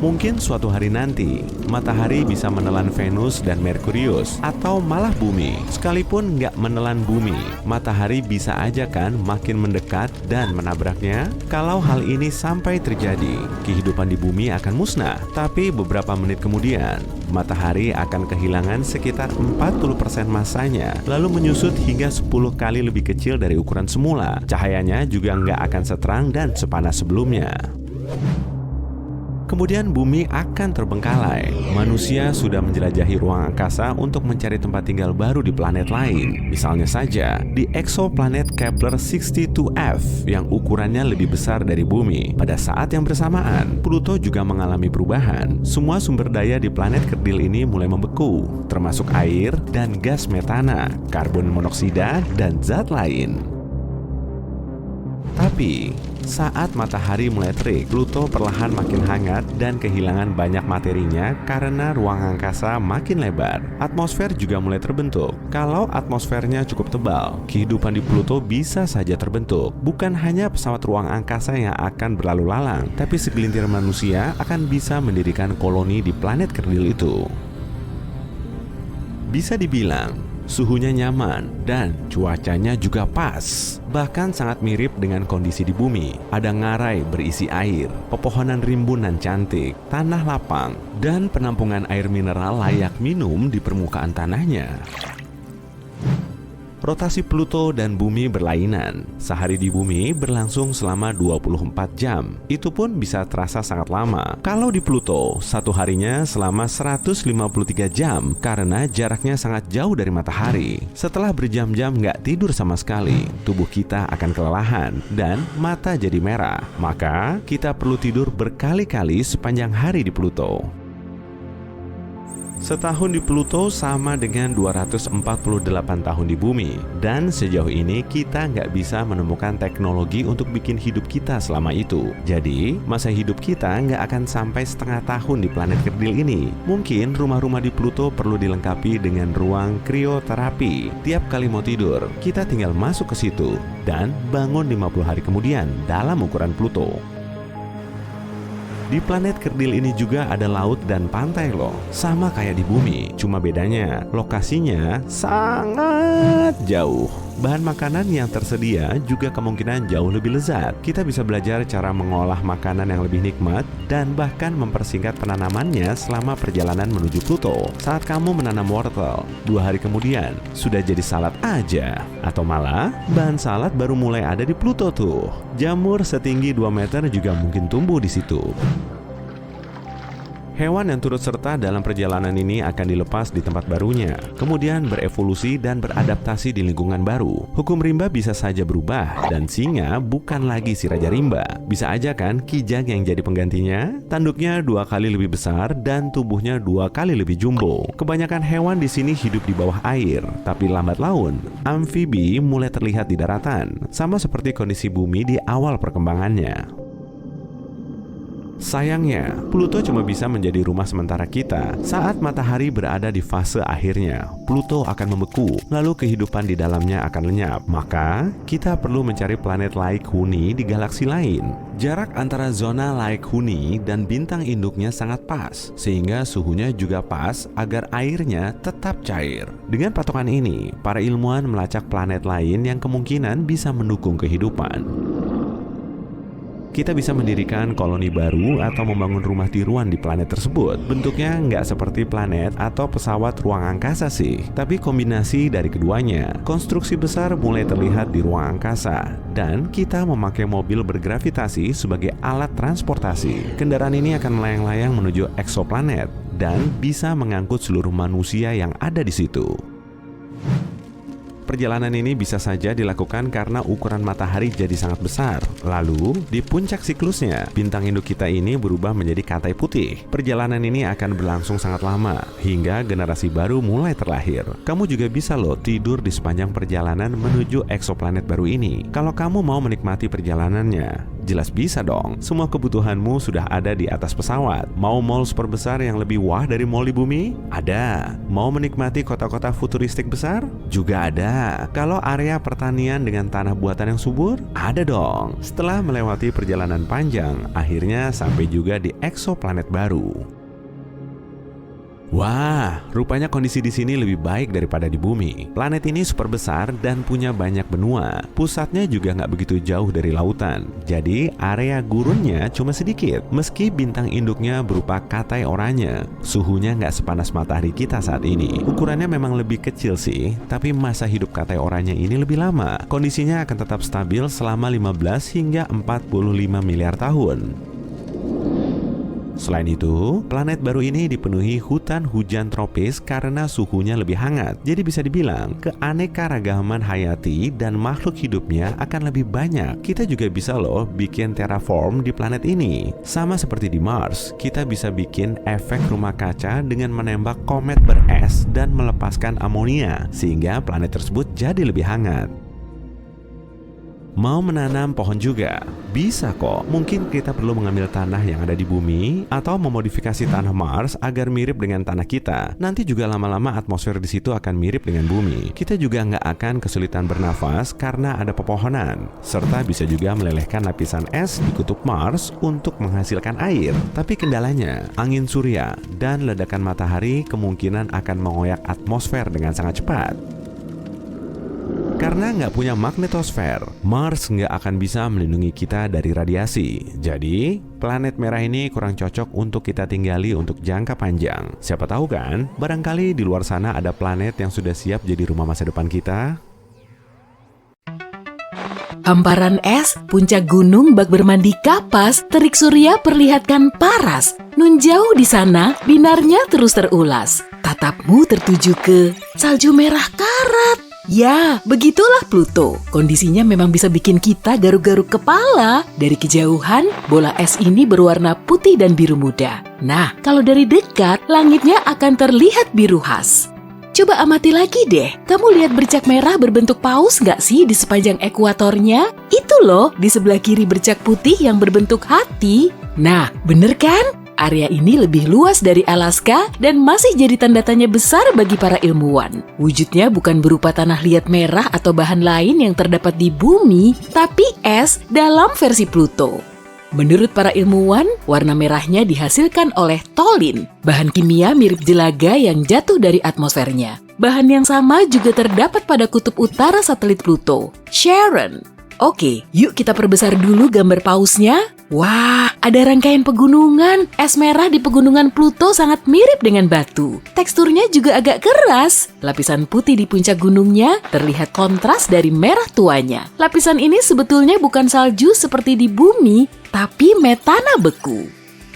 Mungkin suatu hari nanti, matahari bisa menelan Venus dan Merkurius, atau malah bumi. Sekalipun nggak menelan bumi, matahari bisa aja kan makin mendekat dan menabraknya. Kalau hal ini sampai terjadi, kehidupan di bumi akan musnah. Tapi beberapa menit kemudian, matahari akan kehilangan sekitar 40% massanya, lalu menyusut hingga 10 kali lebih kecil dari ukuran semula. Cahayanya juga nggak akan seterang dan sepanas sebelumnya. Kemudian bumi akan terbengkalai. Manusia sudah menjelajahi ruang angkasa untuk mencari tempat tinggal baru di planet lain. Misalnya saja, di eksoplanet Kepler-62f yang ukurannya lebih besar dari bumi. Pada saat yang bersamaan, Pluto juga mengalami perubahan. Semua sumber daya di planet kerdil ini mulai membeku, termasuk air dan gas metana, karbon monoksida, dan zat lain. Tapi, saat matahari mulai terik, Pluto perlahan makin hangat dan kehilangan banyak materinya karena ruang angkasa makin lebar. Atmosfer juga mulai terbentuk. Kalau atmosfernya cukup tebal, kehidupan di Pluto bisa saja terbentuk. Bukan hanya pesawat ruang angkasa yang akan berlalu lalang, tapi segelintir manusia akan bisa mendirikan koloni di planet kerdil itu. Bisa dibilang, suhunya nyaman dan cuacanya juga pas. Bahkan sangat mirip dengan kondisi di bumi. Ada ngarai berisi air, pepohonan rimbunan cantik, tanah lapang, dan penampungan air mineral layak minum di permukaan tanahnya. Rotasi Pluto dan bumi berlainan. Sehari di bumi berlangsung selama 24 jam. Itu pun bisa terasa sangat lama. Kalau di Pluto, satu harinya selama 153 jam karena jaraknya sangat jauh dari matahari. Setelah berjam-jam nggak tidur sama sekali, tubuh kita akan kelelahan dan mata jadi merah. Maka kita perlu tidur berkali-kali sepanjang hari di Pluto. Setahun di Pluto sama dengan 248 tahun di bumi. Dan sejauh ini kita nggak bisa menemukan teknologi untuk bikin hidup kita selama itu. Jadi, masa hidup kita nggak akan sampai setengah tahun di planet kerdil ini. Mungkin rumah-rumah di Pluto perlu dilengkapi dengan ruang krioterapi. Tiap kali mau tidur, kita tinggal masuk ke situ dan bangun 50 hari kemudian dalam ukuran Pluto. Di planet kerdil ini juga ada laut dan pantai loh. Sama kayak di bumi, cuma bedanya lokasinya sangat jauh. Bahan makanan yang tersedia juga kemungkinan jauh lebih lezat. Kita bisa belajar cara mengolah makanan yang lebih nikmat dan bahkan mempersingkat penanamannya selama perjalanan menuju Pluto. Saat kamu menanam wortel, 2 hari kemudian sudah jadi salad aja. Atau malah, bahan salad baru mulai ada di Pluto tuh. Jamur setinggi 2 meter juga mungkin tumbuh di situ. Hewan yang turut serta dalam perjalanan ini akan dilepas di tempat barunya, kemudian berevolusi dan beradaptasi di lingkungan baru. Hukum rimba bisa saja berubah, dan singa bukan lagi si Raja Rimba. Bisa aja kan kijang yang jadi penggantinya? Tanduknya 2 kali lebih besar dan tubuhnya 2 kali lebih jumbo. Kebanyakan hewan di sini hidup di bawah air, tapi lambat laun, amfibi mulai terlihat di daratan, sama seperti kondisi bumi di awal perkembangannya. Sayangnya, Pluto cuma bisa menjadi rumah sementara kita. Saat matahari berada di fase akhirnya, Pluto akan membeku, lalu kehidupan di dalamnya akan lenyap. Maka, kita perlu mencari planet Laik Huni di galaksi lain. Jarak antara zona Laik Huni dan bintang induknya sangat pas, sehingga suhunya juga pas agar airnya tetap cair. Dengan patokan ini, para ilmuwan melacak planet lain yang kemungkinan bisa mendukung kehidupan. Kita bisa mendirikan koloni baru atau membangun rumah tiruan di planet tersebut. Bentuknya nggak seperti planet atau pesawat ruang angkasa sih, tapi kombinasi dari keduanya. Konstruksi besar mulai terlihat di ruang angkasa, dan kita memakai mobil bergravitasi sebagai alat transportasi. Kendaraan ini akan melayang-layang menuju eksoplanet dan bisa mengangkut seluruh manusia yang ada di situ. Perjalanan ini bisa saja dilakukan karena ukuran matahari jadi sangat besar. Lalu, di puncak siklusnya, bintang induk kita ini berubah menjadi katai putih. Perjalanan ini akan berlangsung sangat lama, hingga generasi baru mulai terlahir. Kamu juga bisa loh tidur di sepanjang perjalanan menuju eksoplanet baru ini. Kalau kamu mau menikmati perjalanannya, jelas bisa dong. Semua kebutuhanmu sudah ada di atas pesawat. Mau mall super besar yang lebih wah dari mall di bumi? Ada. Mau menikmati kota-kota futuristik besar? Juga ada. Kalau area pertanian dengan tanah buatan yang subur? Ada dong. Setelah melewati perjalanan panjang, akhirnya sampai juga di eksoplanet baru. Wah, rupanya kondisi di sini lebih baik daripada di bumi. Planet ini super besar dan punya banyak benua. Pusatnya juga nggak begitu jauh dari lautan. Jadi, area gurunnya cuma sedikit. Meski bintang induknya berupa katai oranye, suhunya nggak sepanas matahari kita saat ini. Ukurannya memang lebih kecil sih, tapi masa hidup katai oranye ini lebih lama. Kondisinya akan tetap stabil selama 15 hingga 45 miliar tahun. Selain itu, planet baru ini dipenuhi hutan hujan tropis karena suhunya lebih hangat. Jadi bisa dibilang, keanekaragaman hayati dan makhluk hidupnya akan lebih banyak. Kita juga bisa loh bikin terraform di planet ini. Sama seperti di Mars, kita bisa bikin efek rumah kaca dengan menembak komet beres dan melepaskan amonia, sehingga planet tersebut jadi lebih hangat. Mau menanam pohon juga? Bisa kok. Mungkin kita perlu mengambil tanah yang ada di bumi atau memodifikasi tanah Mars agar mirip dengan tanah kita. Nanti juga lama-lama atmosfer di situ akan mirip dengan bumi. Kita juga nggak akan kesulitan bernafas karena ada pepohonan. Serta bisa juga melelehkan lapisan es di kutub Mars untuk menghasilkan air. Tapi kendalanya, angin surya dan ledakan matahari kemungkinan akan mengoyak atmosfer dengan sangat cepat. Karena nggak punya magnetosfer, Mars nggak akan bisa melindungi kita dari radiasi. Jadi, planet merah ini kurang cocok untuk kita tinggali untuk jangka panjang. Siapa tahu kan, barangkali di luar sana ada planet yang sudah siap jadi rumah masa depan kita. Hamparan es, puncak gunung, bak bermandi kapas, terik surya perlihatkan paras. Nun jauh di sana, binarnya terus terulas. Tatapmu tertuju ke salju merah karat. Ya, begitulah Pluto. Kondisinya memang bisa bikin kita garuk-garuk kepala. Dari kejauhan, bola es ini berwarna putih dan biru muda. Nah, kalau dari dekat, langitnya akan terlihat biru khas. Coba amati lagi deh. Kamu lihat bercak merah berbentuk paus nggak sih di sepanjang ekuatornya? Itu loh, di sebelah kiri bercak putih yang berbentuk hati. Nah, bener kan? Area ini lebih luas dari Alaska dan masih jadi tanda tanya besar bagi para ilmuwan. Wujudnya bukan berupa tanah liat merah atau bahan lain yang terdapat di bumi, tapi es dalam versi Pluto. Menurut para ilmuwan, warna merahnya dihasilkan oleh tholin, bahan kimia mirip jelaga yang jatuh dari atmosfernya. Bahan yang sama juga terdapat pada kutub utara satelit Pluto, Charon. Oke, yuk kita perbesar dulu gambar pausnya. Wah, ada rangkaian pegunungan. Es merah di pegunungan Pluto sangat mirip dengan batu. Teksturnya juga agak keras. Lapisan putih di puncak gunungnya terlihat kontras dari merah tuanya. Lapisan ini sebetulnya bukan salju seperti di bumi, tapi metana beku.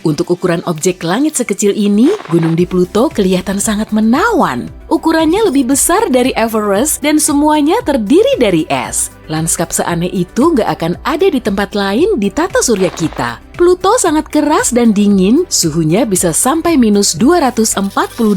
Untuk ukuran objek langit sekecil ini, gunung di Pluto kelihatan sangat menawan. Ukurannya lebih besar dari Everest dan semuanya terdiri dari es. Lanskap seaneh itu nggak akan ada di tempat lain di tata surya kita. Pluto sangat keras dan dingin, suhunya bisa sampai minus 240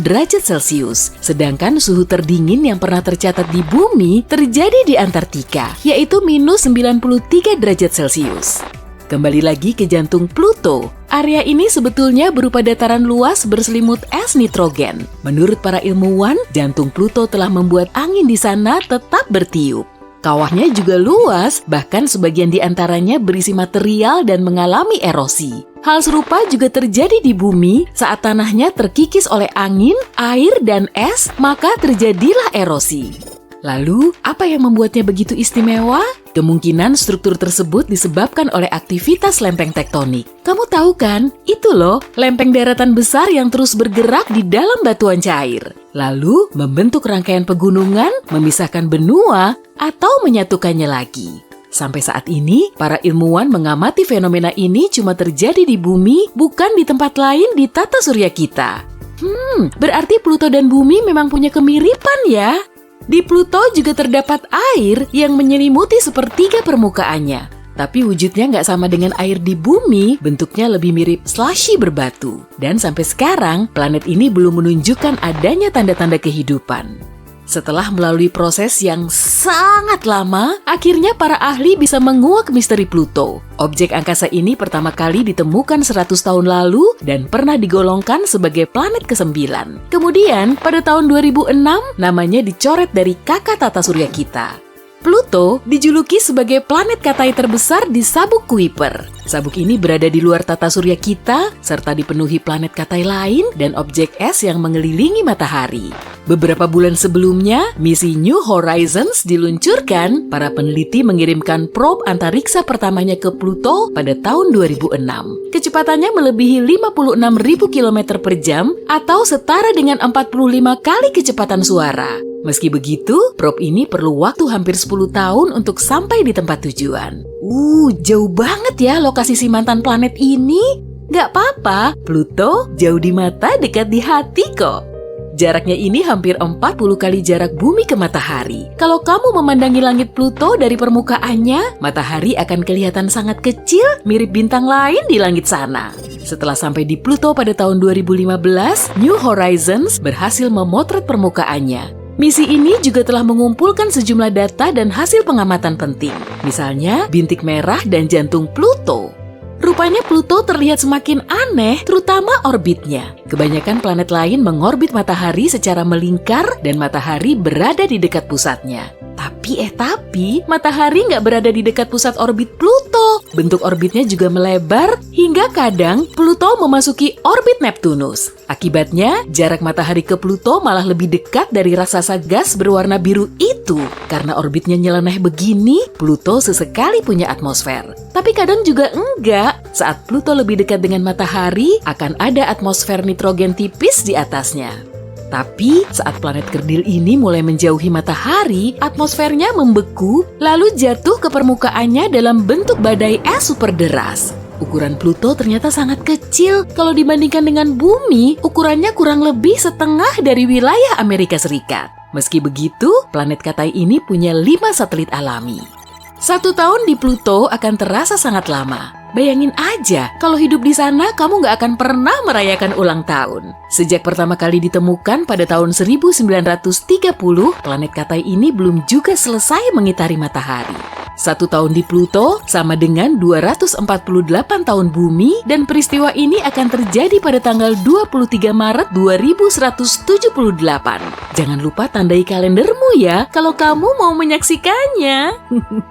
derajat Celcius. Sedangkan suhu terdingin yang pernah tercatat di bumi terjadi di Antartika, yaitu minus 93 derajat Celcius. Kembali lagi ke jantung Pluto. Area ini sebetulnya berupa dataran luas berselimut es nitrogen. Menurut para ilmuwan, jantung Pluto telah membuat angin di sana tetap bertiup. Kawahnya juga luas, bahkan sebagian di antaranya berisi material dan mengalami erosi. Hal serupa juga terjadi di bumi saat tanahnya terkikis oleh angin, air, dan es, maka terjadilah erosi. Lalu, apa yang membuatnya begitu istimewa? Kemungkinan struktur tersebut disebabkan oleh aktivitas lempeng tektonik. Kamu tahu kan, itu loh, lempeng daratan besar yang terus bergerak di dalam batuan cair. Lalu, membentuk rangkaian pegunungan, memisahkan benua, atau menyatukannya lagi. Sampai saat ini, para ilmuwan mengamati fenomena ini cuma terjadi di bumi, bukan di tempat lain di tata surya kita. Berarti Pluto dan bumi memang punya kemiripan ya? Di Pluto juga terdapat air yang menyelimuti sepertiga permukaannya. Tapi wujudnya nggak sama dengan air di bumi, bentuknya lebih mirip slushy berbatu. Dan sampai sekarang, planet ini belum menunjukkan adanya tanda-tanda kehidupan. Setelah melalui proses yang sangat lama, akhirnya para ahli bisa menguak misteri Pluto. Objek angkasa ini pertama kali ditemukan 100 tahun lalu dan pernah digolongkan sebagai planet ke-9. Kemudian, pada tahun 2006, namanya dicoret dari kakak tata surya kita. Pluto dijuluki sebagai planet katai terbesar di sabuk Kuiper. Sabuk ini berada di luar tata surya kita, serta dipenuhi planet katai lain dan objek es yang mengelilingi matahari. Beberapa bulan sebelumnya, misi New Horizons diluncurkan. Para peneliti mengirimkan probe antariksa pertamanya ke Pluto pada tahun 2006. Kecepatannya melebihi 56.000 km per jam atau setara dengan 45 kali kecepatan suara. Meski begitu, probe ini perlu waktu hampir 10 tahun untuk sampai di tempat tujuan. Jauh banget ya lokasi si mantan planet ini. Gak apa-apa, Pluto jauh di mata, dekat di hati kok. Jaraknya ini hampir 40 kali jarak bumi ke matahari. Kalau kamu memandangi langit Pluto dari permukaannya, matahari akan kelihatan sangat kecil, mirip bintang lain di langit sana. Setelah sampai di Pluto pada tahun 2015, New Horizons berhasil memotret permukaannya. Misi ini juga telah mengumpulkan sejumlah data dan hasil pengamatan penting. Misalnya, bintik merah dan jantung Pluto. Rupanya Pluto terlihat semakin aneh, terutama orbitnya. Kebanyakan planet lain mengorbit matahari secara melingkar dan matahari berada di dekat pusatnya. Tapi matahari nggak berada di dekat pusat orbit Pluto. Bentuk orbitnya juga melebar hingga kadang Pluto memasuki orbit Neptunus. Akibatnya, jarak matahari ke Pluto malah lebih dekat dari raksasa gas berwarna biru itu. Karena orbitnya nyeleneh begini, Pluto sesekali punya atmosfer. Tapi kadang juga enggak. Saat Pluto lebih dekat dengan matahari, akan ada atmosfer nitrogen tipis di atasnya. Tapi saat planet kerdil ini mulai menjauhi matahari, atmosfernya membeku lalu jatuh ke permukaannya dalam bentuk badai es super deras. Ukuran Pluto ternyata sangat kecil. Kalau dibandingkan dengan bumi, ukurannya kurang lebih setengah dari wilayah Amerika Serikat. Meski begitu, planet katai ini punya 5 satelit alami. 1 tahun di Pluto akan terasa sangat lama. Bayangin aja, kalau hidup di sana kamu nggak akan pernah merayakan ulang tahun. Sejak pertama kali ditemukan pada tahun 1930, planet katai ini belum juga selesai mengitari matahari. 1 tahun di Pluto sama dengan 248 tahun bumi, dan peristiwa ini akan terjadi pada tanggal 23 Maret 2178. Jangan lupa tandai kalendermu ya kalau kamu mau menyaksikannya.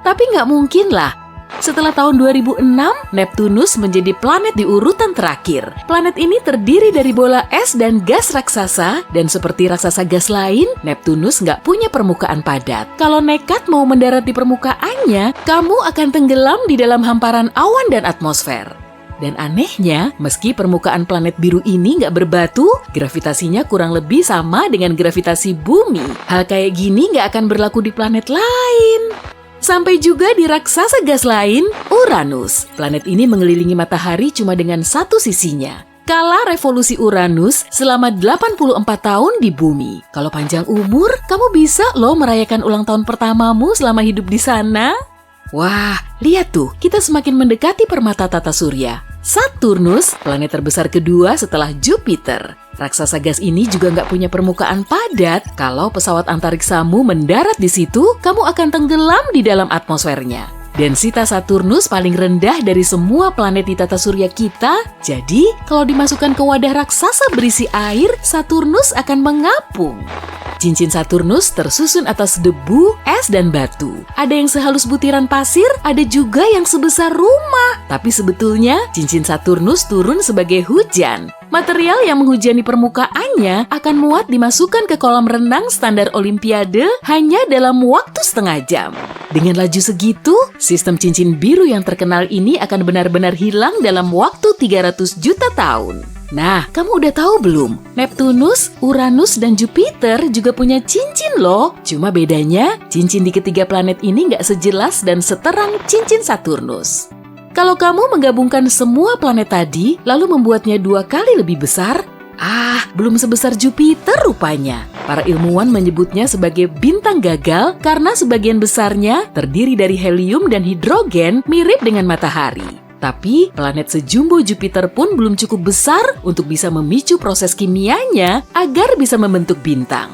Tapi nggak mungkin lah. Setelah tahun 2006, Neptunus menjadi planet di urutan terakhir. Planet ini terdiri dari bola es dan gas raksasa, dan seperti raksasa gas lain, Neptunus nggak punya permukaan padat. Kalau nekat mau mendarat di permukaannya, kamu akan tenggelam di dalam hamparan awan dan atmosfer. Dan anehnya, meski permukaan planet biru ini nggak berbatu, gravitasinya kurang lebih sama dengan gravitasi bumi. Hal kayak gini nggak akan berlaku di planet lain. Sampai juga di raksasa gas lain, Uranus. Planet ini mengelilingi matahari cuma dengan satu sisinya. Kala revolusi Uranus selama 84 tahun di bumi. Kalau panjang umur, kamu bisa loh merayakan ulang tahun pertamamu selama hidup di sana. Wah, lihat tuh, kita semakin mendekati permata tata surya. Saturnus, planet terbesar kedua setelah Jupiter. Raksasa gas ini juga nggak punya permukaan padat. Kalau pesawat antariksamu mendarat di situ, kamu akan tenggelam di dalam atmosfernya. Densitas Saturnus paling rendah dari semua planet di tata surya kita. Jadi, kalau dimasukkan ke wadah raksasa berisi air, Saturnus akan mengapung. Cincin Saturnus tersusun atas debu, es, dan batu. Ada yang sehalus butiran pasir, ada juga yang sebesar rumah. Tapi sebetulnya, cincin Saturnus turun sebagai hujan. Material yang menghujani permukaannya akan muat dimasukkan ke kolam renang standar Olimpiade hanya dalam waktu setengah jam. Dengan laju segitu, sistem cincin biru yang terkenal ini akan benar-benar hilang dalam waktu 300 juta tahun. Nah, kamu udah tahu belum? Neptunus, Uranus, dan Jupiter juga punya cincin loh. Cuma bedanya, cincin di ketiga planet ini nggak sejelas dan seterang cincin Saturnus. Kalau kamu menggabungkan semua planet tadi, lalu membuatnya 2 kali lebih besar, belum sebesar Jupiter rupanya. Para ilmuwan menyebutnya sebagai bintang gagal karena sebagian besarnya terdiri dari helium dan hidrogen mirip dengan matahari. Tapi planet sejumbo Jupiter pun belum cukup besar untuk bisa memicu proses kimianya agar bisa membentuk bintang.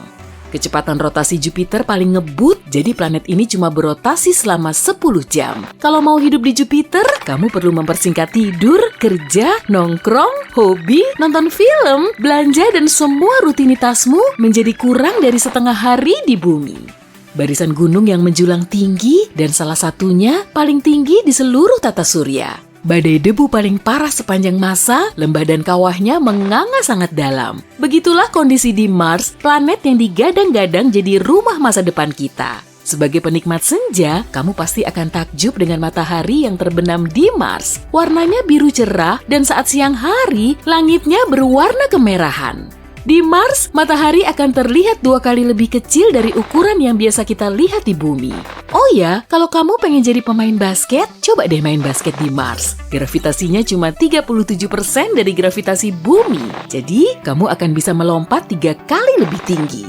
Kecepatan rotasi Jupiter paling ngebut, jadi planet ini cuma berotasi selama 10 jam. Kalau mau hidup di Jupiter, kamu perlu mempersingkat tidur, kerja, nongkrong, hobi, nonton film, belanja, dan semua rutinitasmu menjadi kurang dari setengah hari di bumi. Barisan gunung yang menjulang tinggi dan salah satunya paling tinggi di seluruh tata surya. Badai debu paling parah sepanjang masa, lembah dan kawahnya menganga sangat dalam. Begitulah kondisi di Mars, planet yang digadang-gadang jadi rumah masa depan kita. Sebagai penikmat senja, kamu pasti akan takjub dengan matahari yang terbenam di Mars. Warnanya biru cerah dan saat siang hari, langitnya berwarna kemerahan. Di Mars, matahari akan terlihat 2 kali lebih kecil dari ukuran yang biasa kita lihat di bumi. Oh ya, kalau kamu pengen jadi pemain basket, coba deh main basket di Mars. Gravitasinya cuma 37% dari gravitasi bumi. Jadi, kamu akan bisa melompat 3 kali lebih tinggi.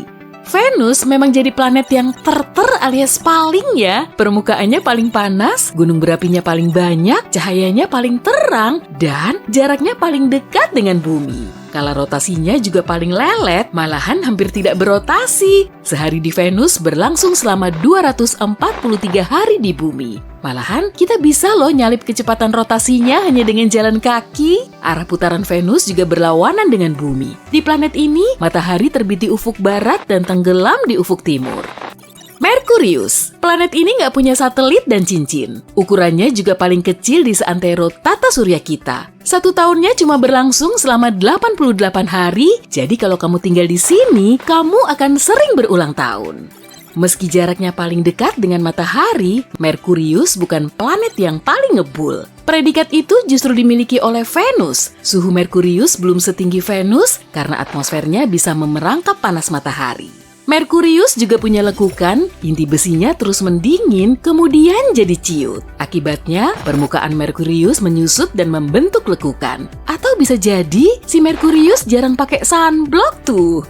Venus memang jadi planet yang terter alias paling ya. Permukaannya paling panas, gunung berapinya paling banyak, cahayanya paling terang, dan jaraknya paling dekat dengan bumi. Kala rotasinya juga paling lelet, malahan hampir tidak berotasi. Sehari di Venus berlangsung selama 243 hari di bumi. Malahan kita bisa loh nyalip kecepatan rotasinya hanya dengan jalan kaki. Arah putaran Venus juga berlawanan dengan bumi. Di planet ini, matahari terbit di ufuk barat dan tenggelam di ufuk timur. Merkurius, planet ini nggak punya satelit dan cincin. Ukurannya juga paling kecil di seantero tata surya kita. 1 tahunnya cuma berlangsung selama 88 hari, jadi kalau kamu tinggal di sini, kamu akan sering berulang tahun. Meski jaraknya paling dekat dengan matahari, Merkurius bukan planet yang paling ngebul. Predikat itu justru dimiliki oleh Venus. Suhu Merkurius belum setinggi Venus karena atmosfernya bisa memerangkap panas matahari. Merkurius juga punya lekukan, inti besinya terus mendingin, kemudian jadi ciut. Akibatnya, permukaan Merkurius menyusut dan membentuk lekukan. Atau bisa jadi, si Merkurius jarang pakai sunblock tuh.